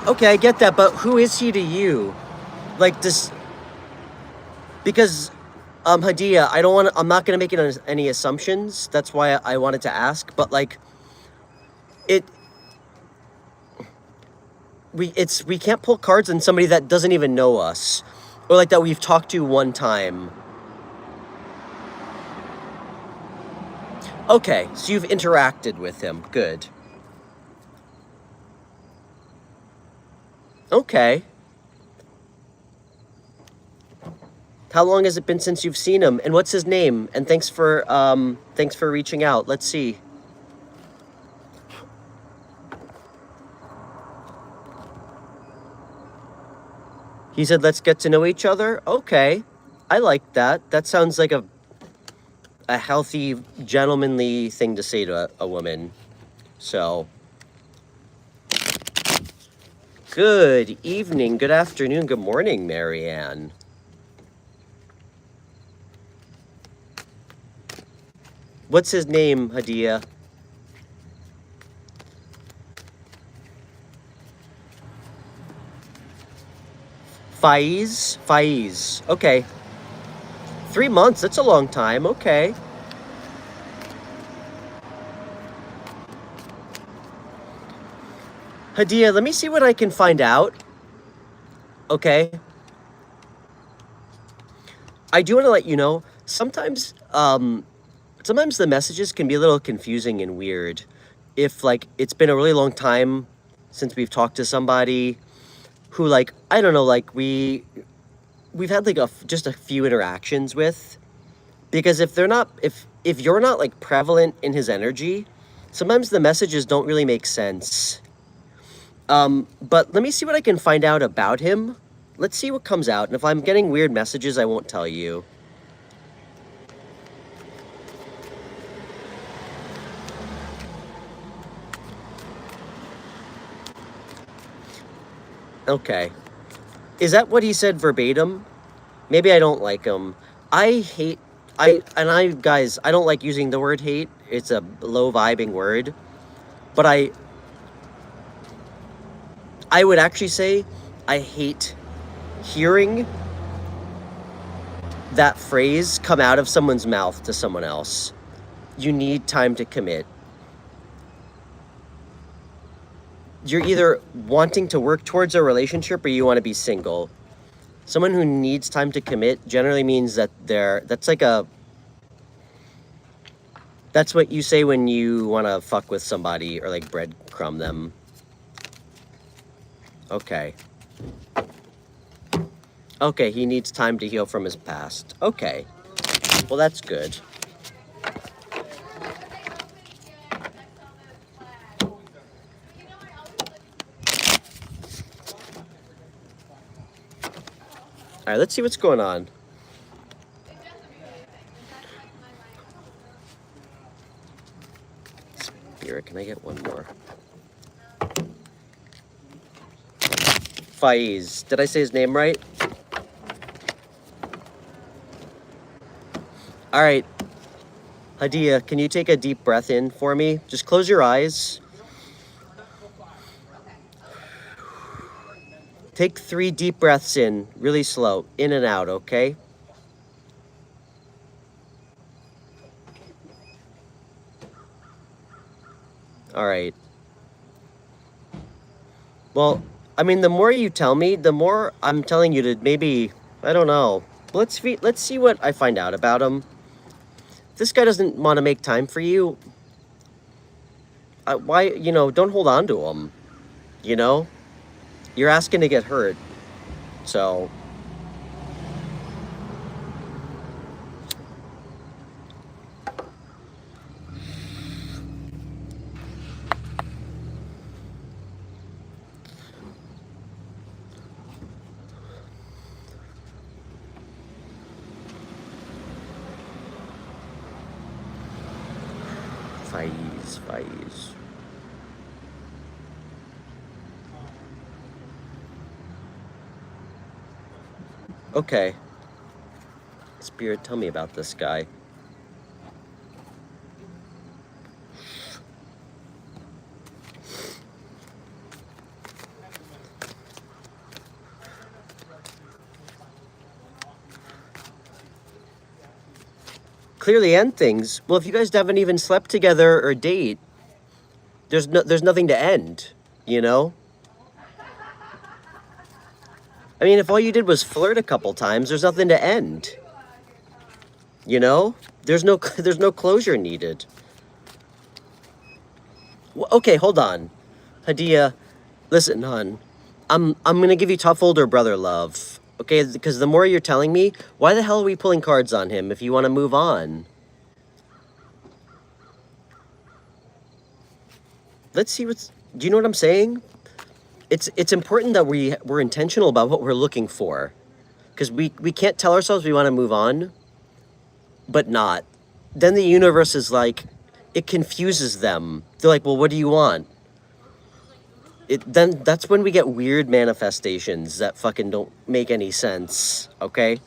okay, I get that, but who is he to you? Like this, because Hadia, I'm not gonna make any assumptions. That's why I wanted to ask. But like, we can't pull cards on somebody that doesn't even know us, or like that we've talked to one time. Okay, so you've interacted with him. Good. Okay. How long has it been since you've seen him? And what's his name? And thanks for reaching out. Let's see. He said, let's get to know each other. Okay. I like that. That sounds like a healthy, gentlemanly thing to say to a woman. So, good evening, good afternoon, good morning, Marianne. What's his name, Hadia? Faiz? Faiz. Okay. 3 months, that's a long time. Okay. Hadia, let me see what I can find out. Okay. I do want to let you know, sometimes the messages can be a little confusing and weird. If like it's been a really long time since we've talked to somebody who, like, I don't know, like we've had like just a few interactions with, because if you're not like prevalent in his energy, sometimes the messages don't really make sense. But let me see what I can find out about him. Let's see what comes out, and if I'm getting weird messages, I won't tell you. Okay. Is that what he said verbatim? Maybe I don't like him. Guys, I don't like using the word hate. It's a low vibing word. But I would actually say I hate hearing that phrase come out of someone's mouth to someone else. You need time to commit. You're either wanting to work towards a relationship or you want to be single. Someone who needs time to commit generally means that that's what you say when you want to fuck with somebody or like breadcrumb them. Okay. Okay, he needs time to heal from his past. Okay. Well, that's good. All right, let's see what's going on. Spirit, can I get one more? Faiz. Did I say his name right? All right. Hadia, can you take a deep breath in for me? Just close your eyes. Take 3 deep breaths in, really slow, in and out, okay? All right. Well, I mean, the more you tell me, the more I'm telling you to maybe, I don't know. Let's see what I find out about him. If this guy doesn't want to make time for you, why, don't hold on to him, You're asking to get hurt, so... Faiz. Okay. Spirit, tell me about this guy. Clearly end things. Well, if you guys haven't even slept together or date, there's nothing to end, I mean, if all you did was flirt a couple times, there's nothing to end. There's no closure needed. Well, okay, hold on. Hadia, listen, hon. I'm gonna give you tough older brother love. Okay, because the more you're telling me, why the hell are we pulling cards on him if you want to move on? Let's see do you know what I'm saying? It's important that we're intentional about what we're looking for. Because we can't tell ourselves we want to move on, but not. Then the universe is like, it confuses them. They're like, well, what do you want? Then that's when we get weird manifestations that fucking don't make any sense, okay?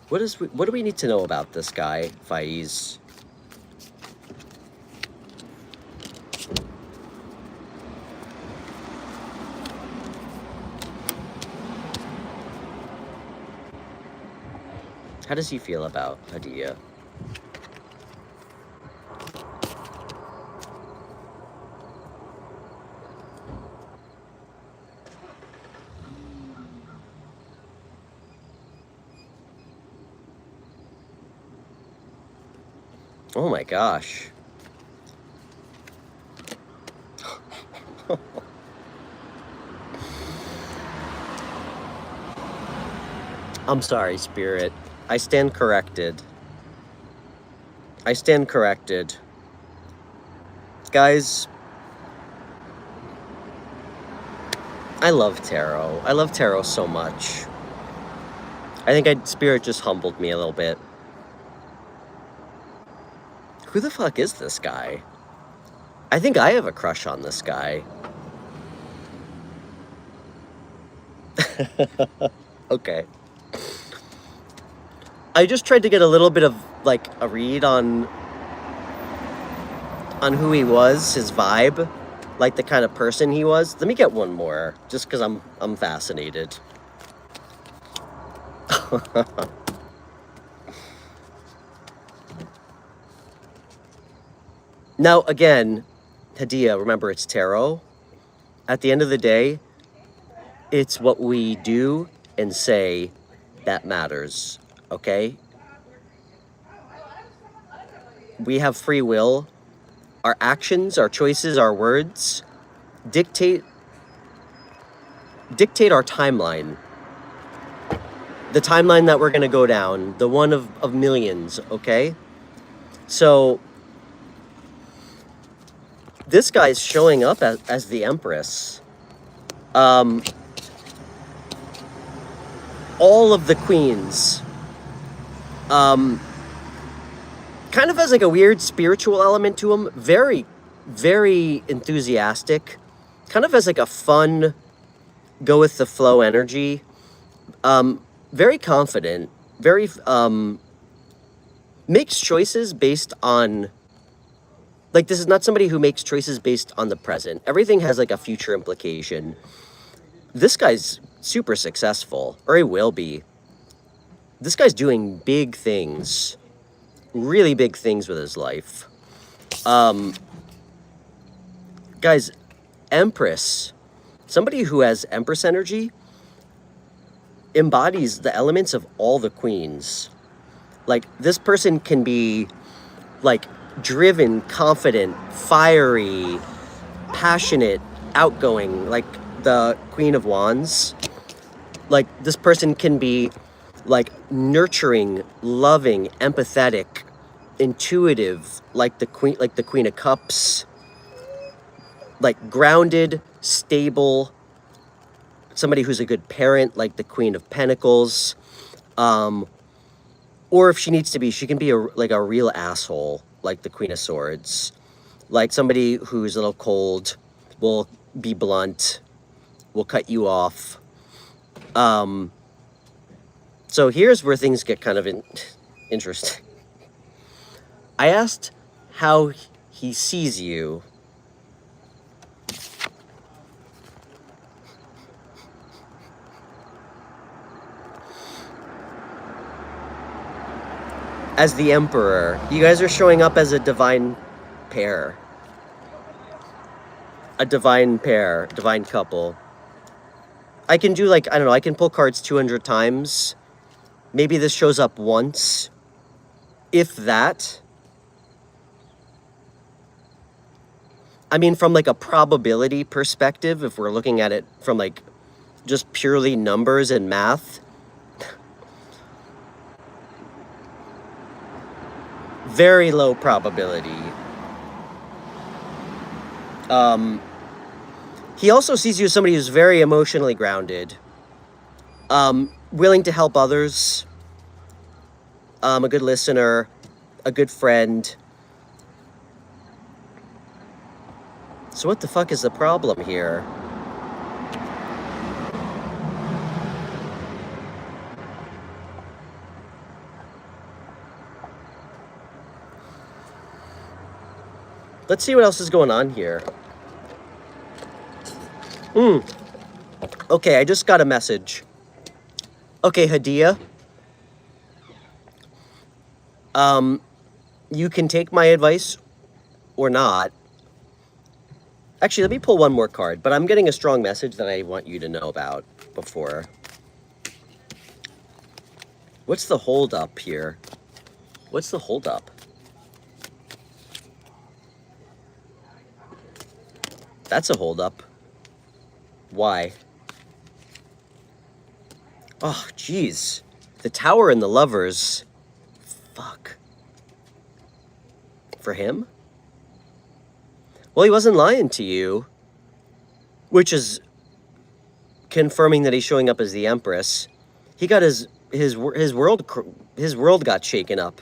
What do we need to know about this guy, Faiz? How does he feel about Hadia? Oh my gosh. I'm sorry, Spirit. I stand corrected. I stand corrected. Guys, I love tarot. I love tarot so much. I think Spirit just humbled me a little bit. Who the fuck is this guy? I think I have a crush on this guy. Okay. I just tried to get a little bit of, like, a read on who he was, his vibe, like the kind of person he was. Let me get one more, just because I'm fascinated. Now, again, Hadia, remember, it's tarot. At the end of the day, it's what we do and say that matters, okay? We have free will. Our actions, our choices, our words dictate our timeline. The timeline that we're going to go down, the one of millions, okay? So this guy's showing up as the Empress. All of the queens. Kind of has like a weird spiritual element to him. Very, very enthusiastic. Kind of has like a fun, go with the flow energy. Very confident. Very, makes choices based on, like, this is not somebody who makes choices based on the present. Everything has like a future implication. This guy's super successful, or he will be. This guy's doing big things. Really big things with his life. Guys, Empress, somebody who has Empress energy embodies the elements of all the queens. Like, this person can be, like, driven, confident, fiery, passionate, outgoing, like the Queen of Wands. Like, this person can be, like, nurturing, loving, empathetic, intuitive, like the Queen of Cups. Like, grounded, stable, somebody who's a good parent, like the Queen of Pentacles. Or if she needs to be, she can be like a real asshole, like the Queen of Swords. Like somebody who's a little cold, will be blunt, will cut you off. So here's where things get kind of interesting. I asked how he sees you. As the Emperor. You guys are showing up as a divine pair. A divine pair, divine couple. I can do, like, I don't know, I can pull cards 200 times. Maybe this shows up once. If that. I mean, from like a probability perspective, if we're looking at it from like just purely numbers and math, very low probability. He also sees you as somebody who's very emotionally grounded, willing to help others, a good listener, a good friend. So what the fuck is the problem here? Let's see what else is going on here. Okay, I just got a message. Okay, Hadia. You can take my advice or not. Actually, let me pull one more card, but I'm getting a strong message that I want you to know about before. What's the hold up here? What's the hold up? That's a hold up. Why? Oh, jeez. The Tower and the Lovers. Fuck. For him? Well, he wasn't lying to you. Which is confirming that he's showing up as the Empress. He got his world got shaken up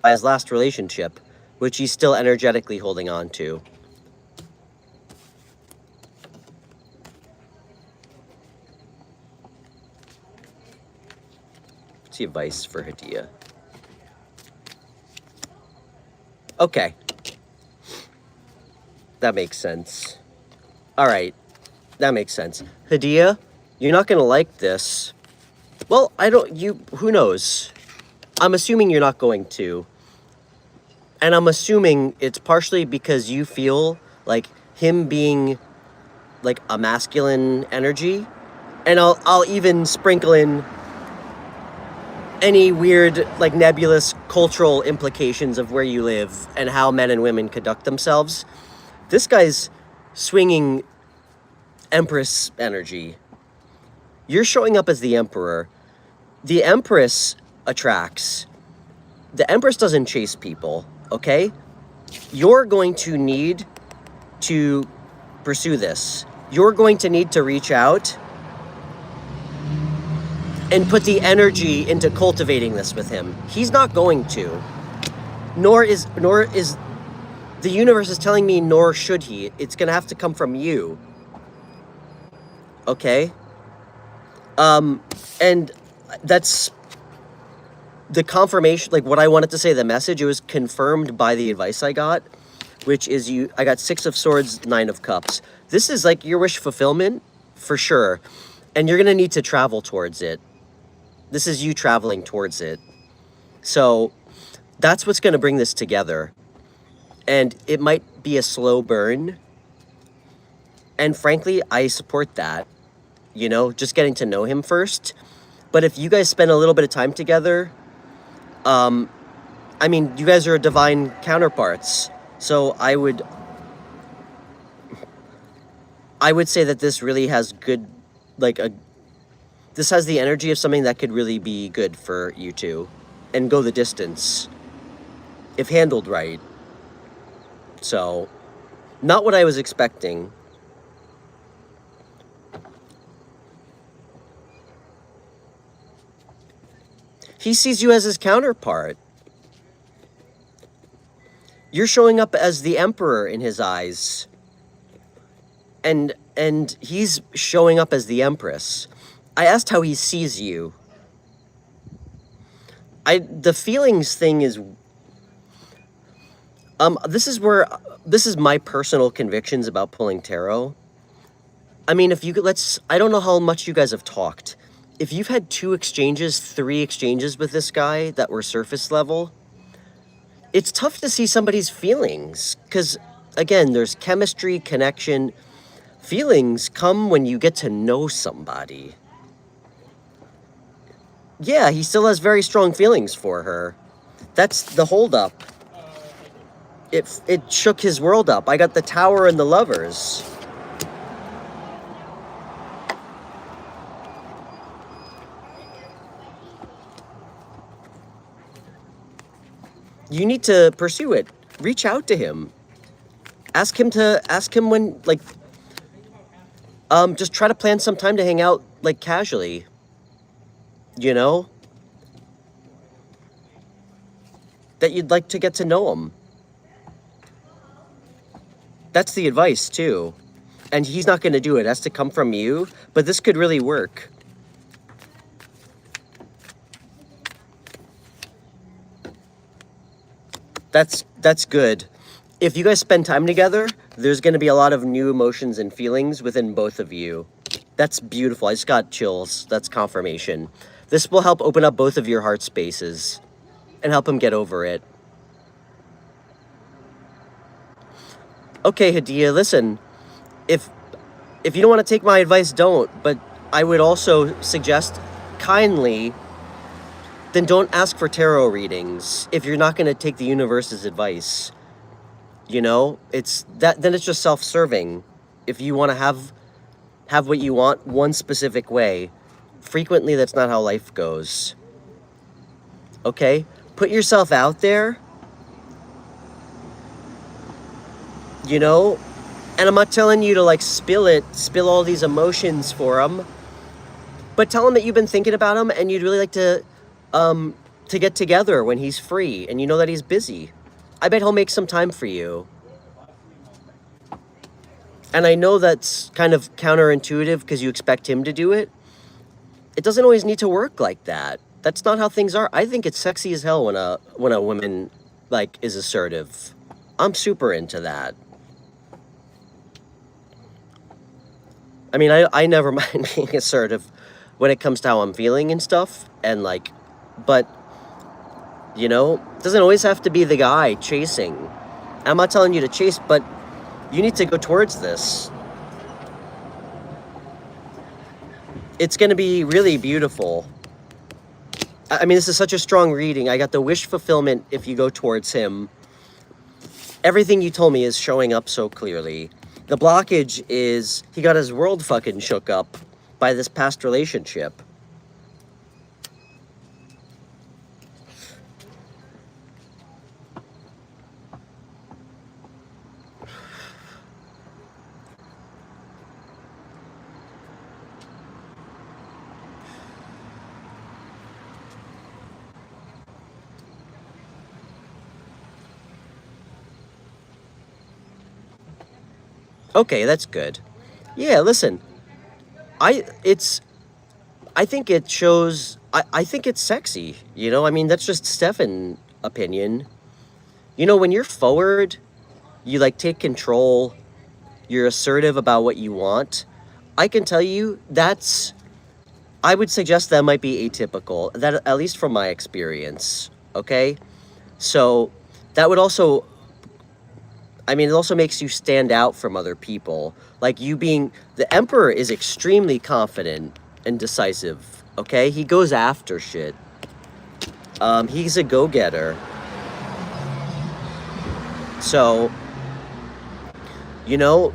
by his last relationship, which he's still energetically holding on to. What's the advice for Hadia? Okay. That makes sense. All right. That makes sense. Hadia, you're not going to like this. Well, who knows? I'm assuming you're not going to. And I'm assuming it's partially because you feel like him being like a masculine energy. And I'll even sprinkle in any weird, like, nebulous cultural implications of where you live and how men and women conduct themselves. This guy's swinging Empress energy. You're showing up as the Emperor. The Empress attracts. The Empress doesn't chase people, okay? You're going to need to pursue this. You're going to need to reach out and put the energy into cultivating this with him. He's not going to. Nor is the universe is telling me, nor should he. It's gonna have to come from you. Okay? And that's the confirmation, like what I wanted to say, the message, it was confirmed by the advice I got, which is I got 6 of Swords, 9 of Cups. This is like your wish fulfillment, for sure. And you're gonna need to travel towards it. This is you traveling towards it. So that's what's going to bring this together. And it might be a slow burn. And frankly, I support that. You know, just getting to know him first. But if you guys spend a little bit of time together, I mean, you guys are divine counterparts. So I would say that this really has good, this has the energy of something that could really be good for you two and go the distance if handled right. So, not what I was expecting. He sees you as his counterpart. You're showing up as the Emperor in his eyes. And he's showing up as the Empress. I asked how he sees you. The feelings thing is, this is my personal convictions about pulling tarot. I mean, if you could, I don't know how much you guys have talked. If you've had 2 exchanges, 3 exchanges with this guy that were surface level, it's tough to see somebody's feelings. Because, again, there's chemistry, connection. Feelings come when you get to know somebody. Yeah, he still has very strong feelings for her. That's the holdup. It shook his world up. I got the Tower and the Lovers. You need to pursue it. Reach out to him. Ask him when, Just try to plan some time to hang out, like, casually, you know? That you'd like to get to know him. That's the advice, too. And he's not going to do it. It has to come from you, but this could really work. That's good. If you guys spend time together, there's going to be a lot of new emotions and feelings within both of you. That's beautiful. I just got chills. That's confirmation. This will help open up both of your heart spaces and help him get over it. Okay, Hadia, listen. If you don't want to take my advice, don't. But I would also suggest kindly, then don't ask for tarot readings if you're not going to take the universe's advice. You know, then it's just self-serving. If you want to have what you want one specific way, frequently that's not how life goes. Okay? Put yourself out there. You know, and I'm not telling you to like spill all these emotions for him, but tell him that you've been thinking about him and you'd really like to get together when he's free and you know that he's busy. I bet he'll make some time for you. And I know that's kind of counterintuitive because you expect him to do it. It doesn't always need to work like that. That's not how things are. I think it's sexy as hell when a woman like is assertive. I'm super into that. I mean, I never mind being assertive when it comes to how I'm feeling and stuff. And like, but, you know, it doesn't always have to be the guy chasing. I'm not telling you to chase, but you need to go towards this. It's going to be really beautiful. I mean, this is such a strong reading. I got the wish fulfillment if you go towards him. Everything you told me is showing up so clearly. The blockage is he got his world fucking shook up by this past relationship. Okay, that's good. Yeah, listen. I think it shows I think it's sexy, you know? I mean, that's just Stefan opinion. You know, when you're forward, you like take control, you're assertive about what you want. I can tell you I would suggest that might be atypical, that at least from my experience, okay? So, that would also I mean, it also makes you stand out from other people. Like the Emperor is extremely confident and decisive, okay? He goes after shit. He's a go-getter. So, you know,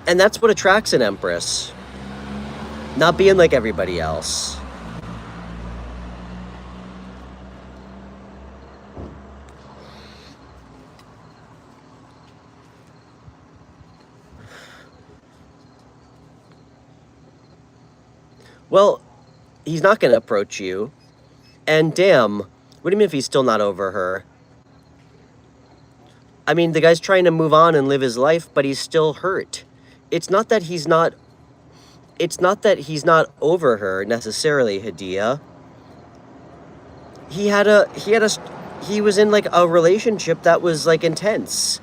and that's what attracts an Empress. Not being like everybody else. Well, he's not going to approach you. And damn, what do you mean if he's still not over her? I mean, the guy's trying to move on and live his life, but he's still hurt. It's not that he's not over her necessarily, Hadia. He was in like a relationship that was like intense.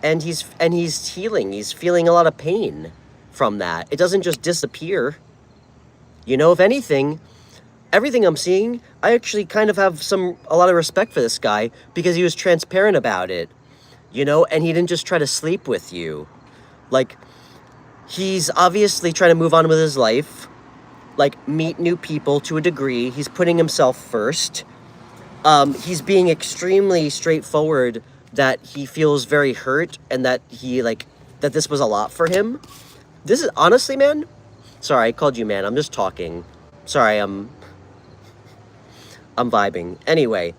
And he's healing. He's feeling a lot of pain from that. It doesn't just disappear. You know, if anything, everything I'm seeing, I actually kind of have a lot of respect for this guy because he was transparent about it, you know, and he didn't just try to sleep with you. Like, he's obviously trying to move on with his life, like, meet new people to a degree. He's putting himself first. He's being extremely straightforward that he feels very hurt and that that this was a lot for him. This is, honestly, man, sorry, I called you man. I'm just talking. Sorry, I'm vibing. Anyway,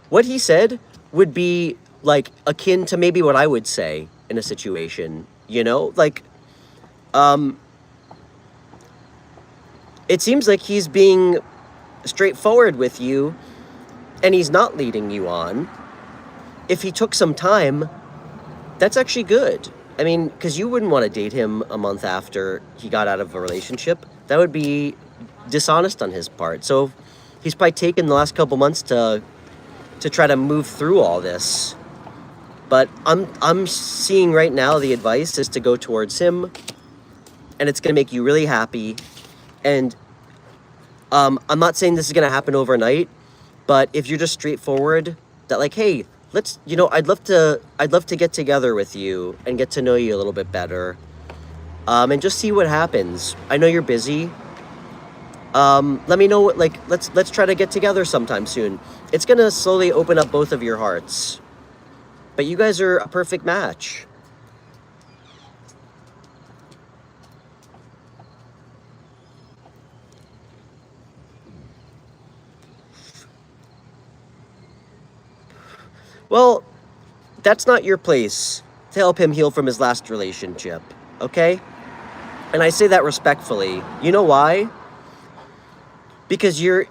what he said would be like akin to maybe what I would say in a situation, you know? Like, it seems like he's being straightforward with you and he's not leading you on. If he took some time, that's actually good. I mean, because you wouldn't want to date him a month after he got out of a relationship. That would be dishonest on his part. So he's probably taken the last couple months to try to move through all this. But I'm seeing right now the advice is to go towards him, and it's going to make you really happy. And I'm not saying this is going to happen overnight, but if you're just straightforward, that like, hey, let's, I'd love to get together with you and get to know you a little bit better, and just see what happens. I know you're busy. Let me know, like, let's try to get together sometime soon. It's going to slowly open up both of your hearts. But you guys are a perfect match. Well, that's not your place to help him heal from his last relationship, okay? And I say that respectfully. You know why? Because your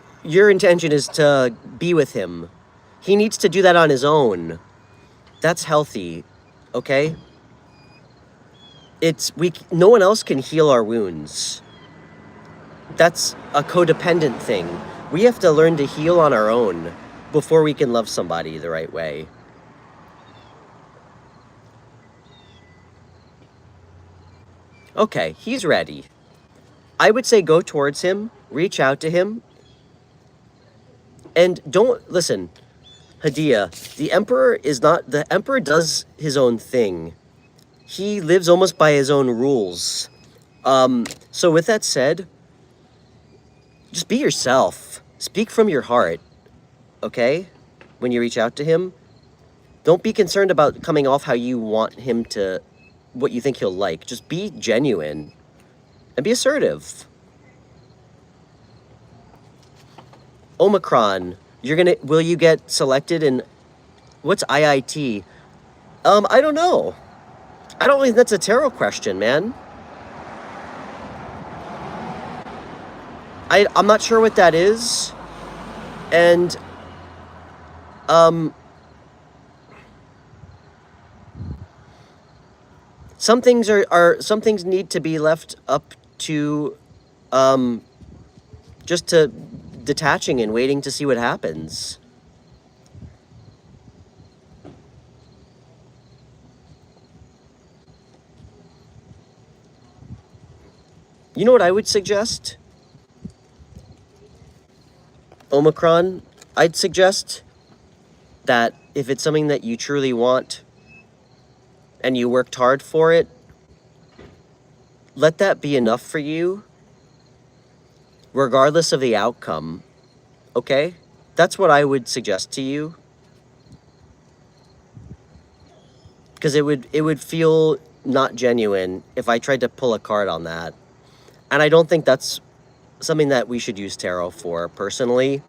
intention is to be with him. He needs to do that on his own. That's healthy, okay? No one else can heal our wounds. That's a codependent thing. We have to learn to heal on our own before we can love somebody the right way. Okay, he's ready. I would say go towards him, reach out to him, and don't listen. Hadia, the emperor does his own thing. He lives almost by his own rules. So with that said, just be yourself. Speak from your heart, okay? When you reach out to him, don't be concerned about coming off how you want him to, what you think he'll like. Just be genuine and be assertive. Omicron. Will you get selected in, what's IIT? I don't know. I don't think that's a tarot question, man. I'm not sure what that is. And, some things some things need to be left up to, just to detaching and waiting to see what happens. You know what I would suggest? Omicron, I'd suggest that if it's something that you truly want and you worked hard for it, let that be enough for you, regardless of the outcome, okay? That's what I would suggest to you. Because it would feel not genuine if I tried to pull a card on that. And I don't think that's something that we should use tarot for, personally.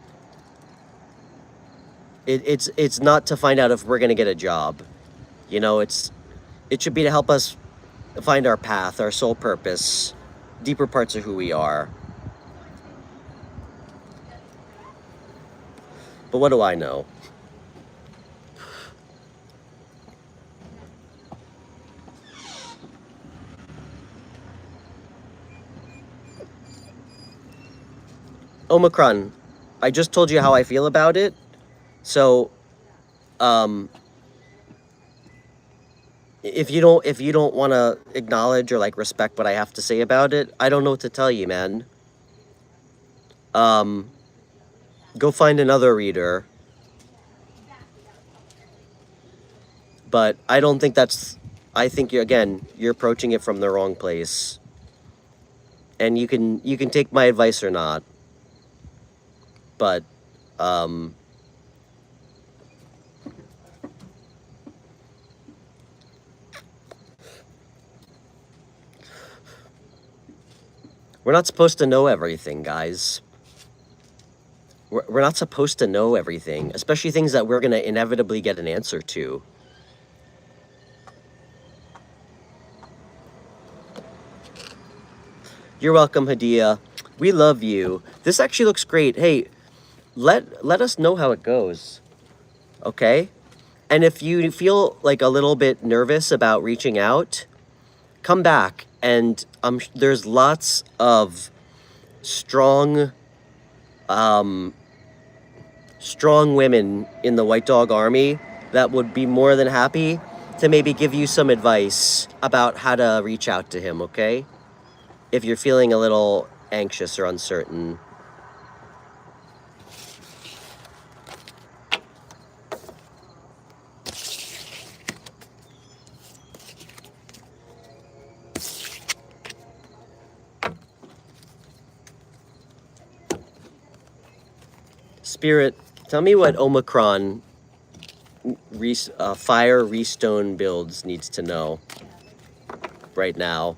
It's not to find out if we're going to get a job. It should be to help us find our path, our soul purpose, deeper parts of who we are. But what do I know? Omicron, I just told you how I feel about it. So, if you don't want to acknowledge or like respect what I have to say about it, I don't know what to tell you, man. Go find another reader. But I don't think I think you're approaching it from the wrong place. And you can take my advice or not. But, we're not supposed to know everything, guys. We're not supposed to know everything, especially things that we're going to inevitably get an answer to. You're welcome, Hadia. We love you. This actually looks great. Hey, let us know how it goes. Okay? And if you feel like a little bit nervous about reaching out, come back, and there's lots of strong strong women in the White Dog Army that would be more than happy to maybe give you some advice about how to reach out to him, okay? If you're feeling a little anxious or uncertain. Spirit, tell me what Omicron Fire Restone Builds needs to know right now.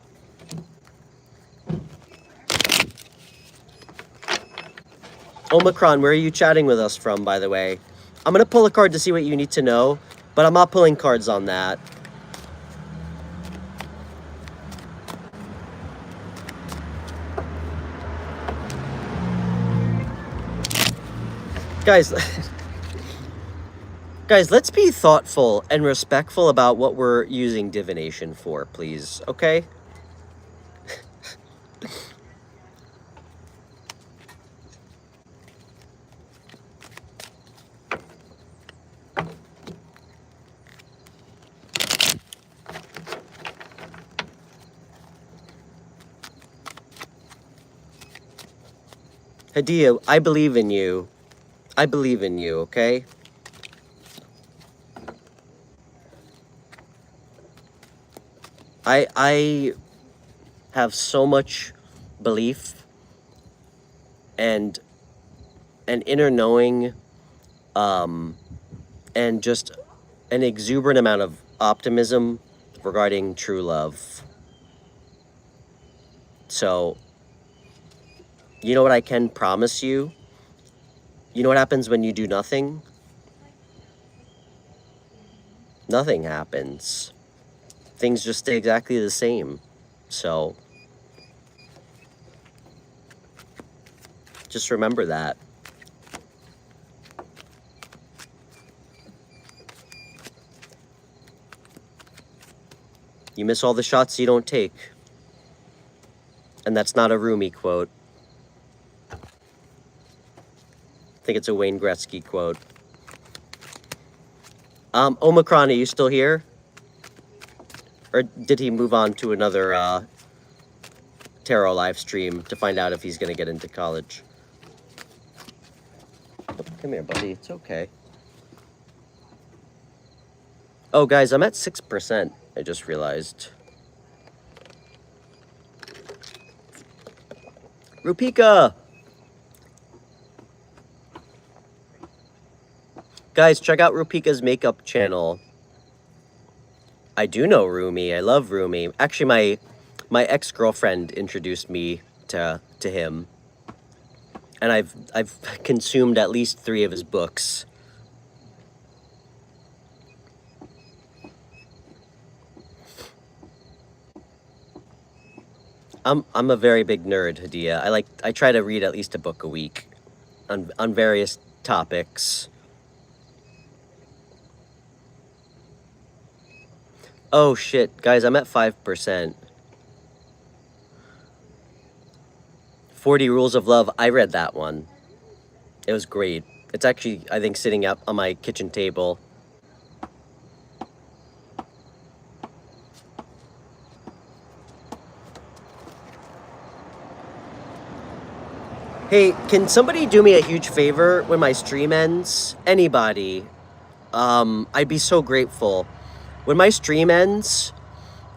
Omicron, where are you chatting with us from, by the way? I'm going to pull a card to see what you need to know, but I'm not pulling cards on that. Guys, guys, let's be thoughtful and respectful about what we're using divination for, please, okay? Hadia, I believe in you. I believe in you, okay? I have so much belief and an inner knowing, and just an exuberant amount of optimism regarding true love. So, you know what I can promise you? You know what happens when you do nothing? Nothing happens. Things just stay exactly the same. So, just remember that. You miss all the shots you don't take. And that's not a Rumi quote. I think it's a Wayne Gretzky quote. Omicron, are you still here? Or did he move on to another tarot live stream to find out if he's going to get into college? Come here, buddy. It's okay. Oh, guys, I'm at 6%. I just realized. Rupika! Guys, check out Rupika's makeup channel. I do know Rumi. I love Rumi. Actually, my ex-girlfriend introduced me to him. And I've consumed at least 3 of his books. I'm a very big nerd, Hadia. I try to read at least a book a week on various topics. Oh shit, guys, I'm at 5%. 40 Rules of Love, I read that one. It was great. It's actually, I think, sitting up on my kitchen table. Hey, can somebody do me a huge favor when my stream ends? Anybody. I'd be so grateful. When my stream ends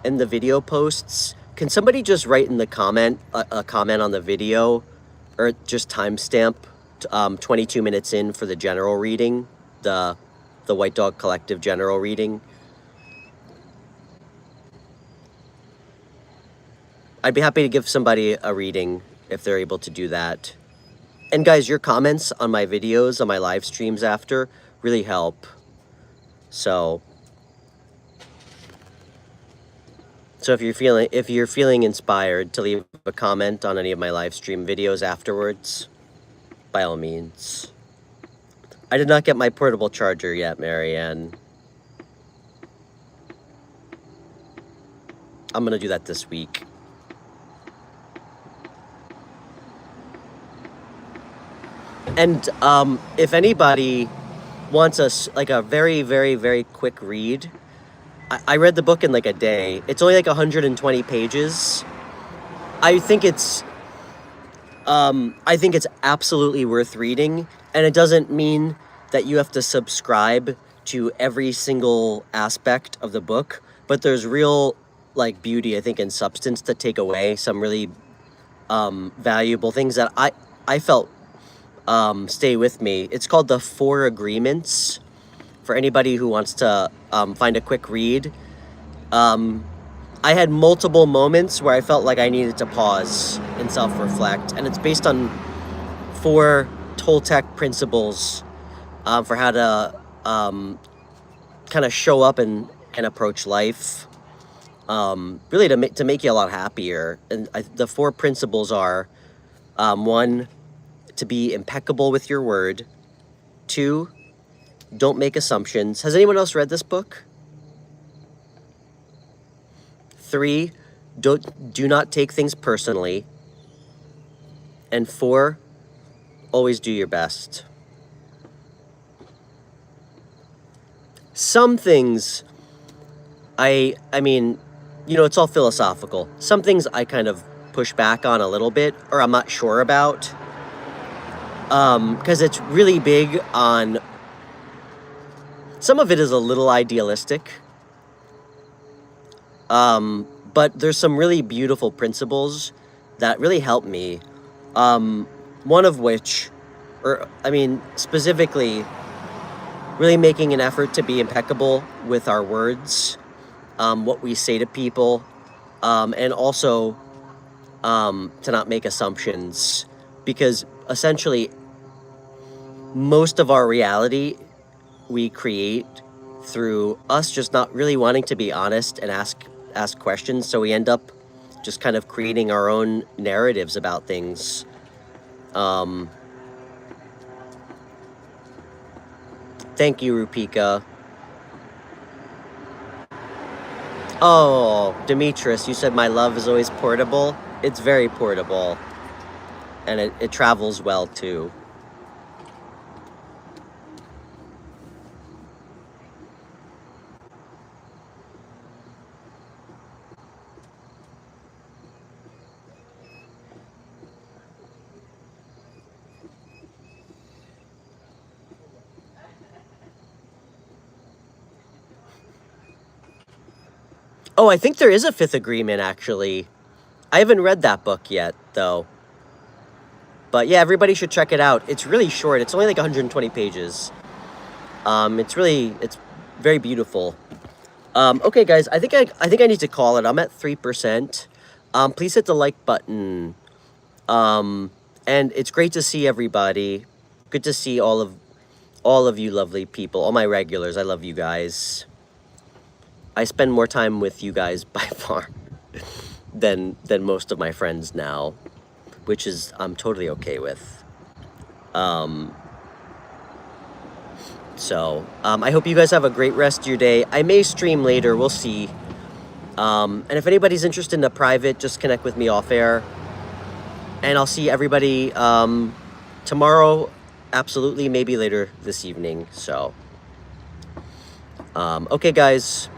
and the video posts, can somebody just write in the comment, a comment on the video, or just timestamp 22 minutes in for the general reading, the White Dog Collective general reading? I'd be happy to give somebody a reading if they're able to do that. And guys, your comments on my videos, on my live streams after, really help. So So if you're feeling inspired to leave a comment on any of my live stream videos afterwards, by all means. I did not get my portable charger yet, Marianne. I'm gonna do that this week. And if anybody wants a very, very, very quick read, I read the book in like a day. It's only like 120 pages. I think it's absolutely worth reading, and it doesn't mean that you have to subscribe to every single aspect of the book, but there's real like beauty, I think, and substance to take away, some really valuable things that I felt stay with me. It's called The Four Agreements, for anybody who wants to find a quick read. I had multiple moments where I felt like I needed to pause and self-reflect, and it's based on 4 Toltec principles for how to kind of show up and approach life, really to make you a lot happier. And the 4 principles are 1, to be impeccable with your word. 2, don't make assumptions. Has anyone else read this book? 3, do not take things personally. And 4, always do your best. Some things, I mean, you know, it's all philosophical. Some things I kind of push back on a little bit, or I'm not sure about, because it's really big on, some of it is a little idealistic, but there's some really beautiful principles that really help me. One of which, specifically, really making an effort to be impeccable with our words, what we say to people, and also to not make assumptions, because essentially most of our reality we create through us just not really wanting to be honest and ask questions, so we end up just kind of creating our own narratives about things. Thank you, Rupika. Oh, Demetrius, you said my love is always portable. It's very portable, and it travels well too. Oh, I think there is a 5th agreement, actually. I haven't read that book yet, though. But yeah, everybody should check it out. It's really short. It's only like 120 pages. It's very beautiful. Okay, guys, I think I need to call it. I'm at 3%. Please hit the like button. And it's great to see everybody. Good to see all of you lovely people, all my regulars. I love you guys. I spend more time with you guys by far than most of my friends now, which is I'm totally okay with. So I hope you guys have a great rest of your day. I may stream later, we'll see. And if anybody's interested in a private, just connect with me off air. And I'll see everybody tomorrow, absolutely, maybe later this evening. So okay, guys.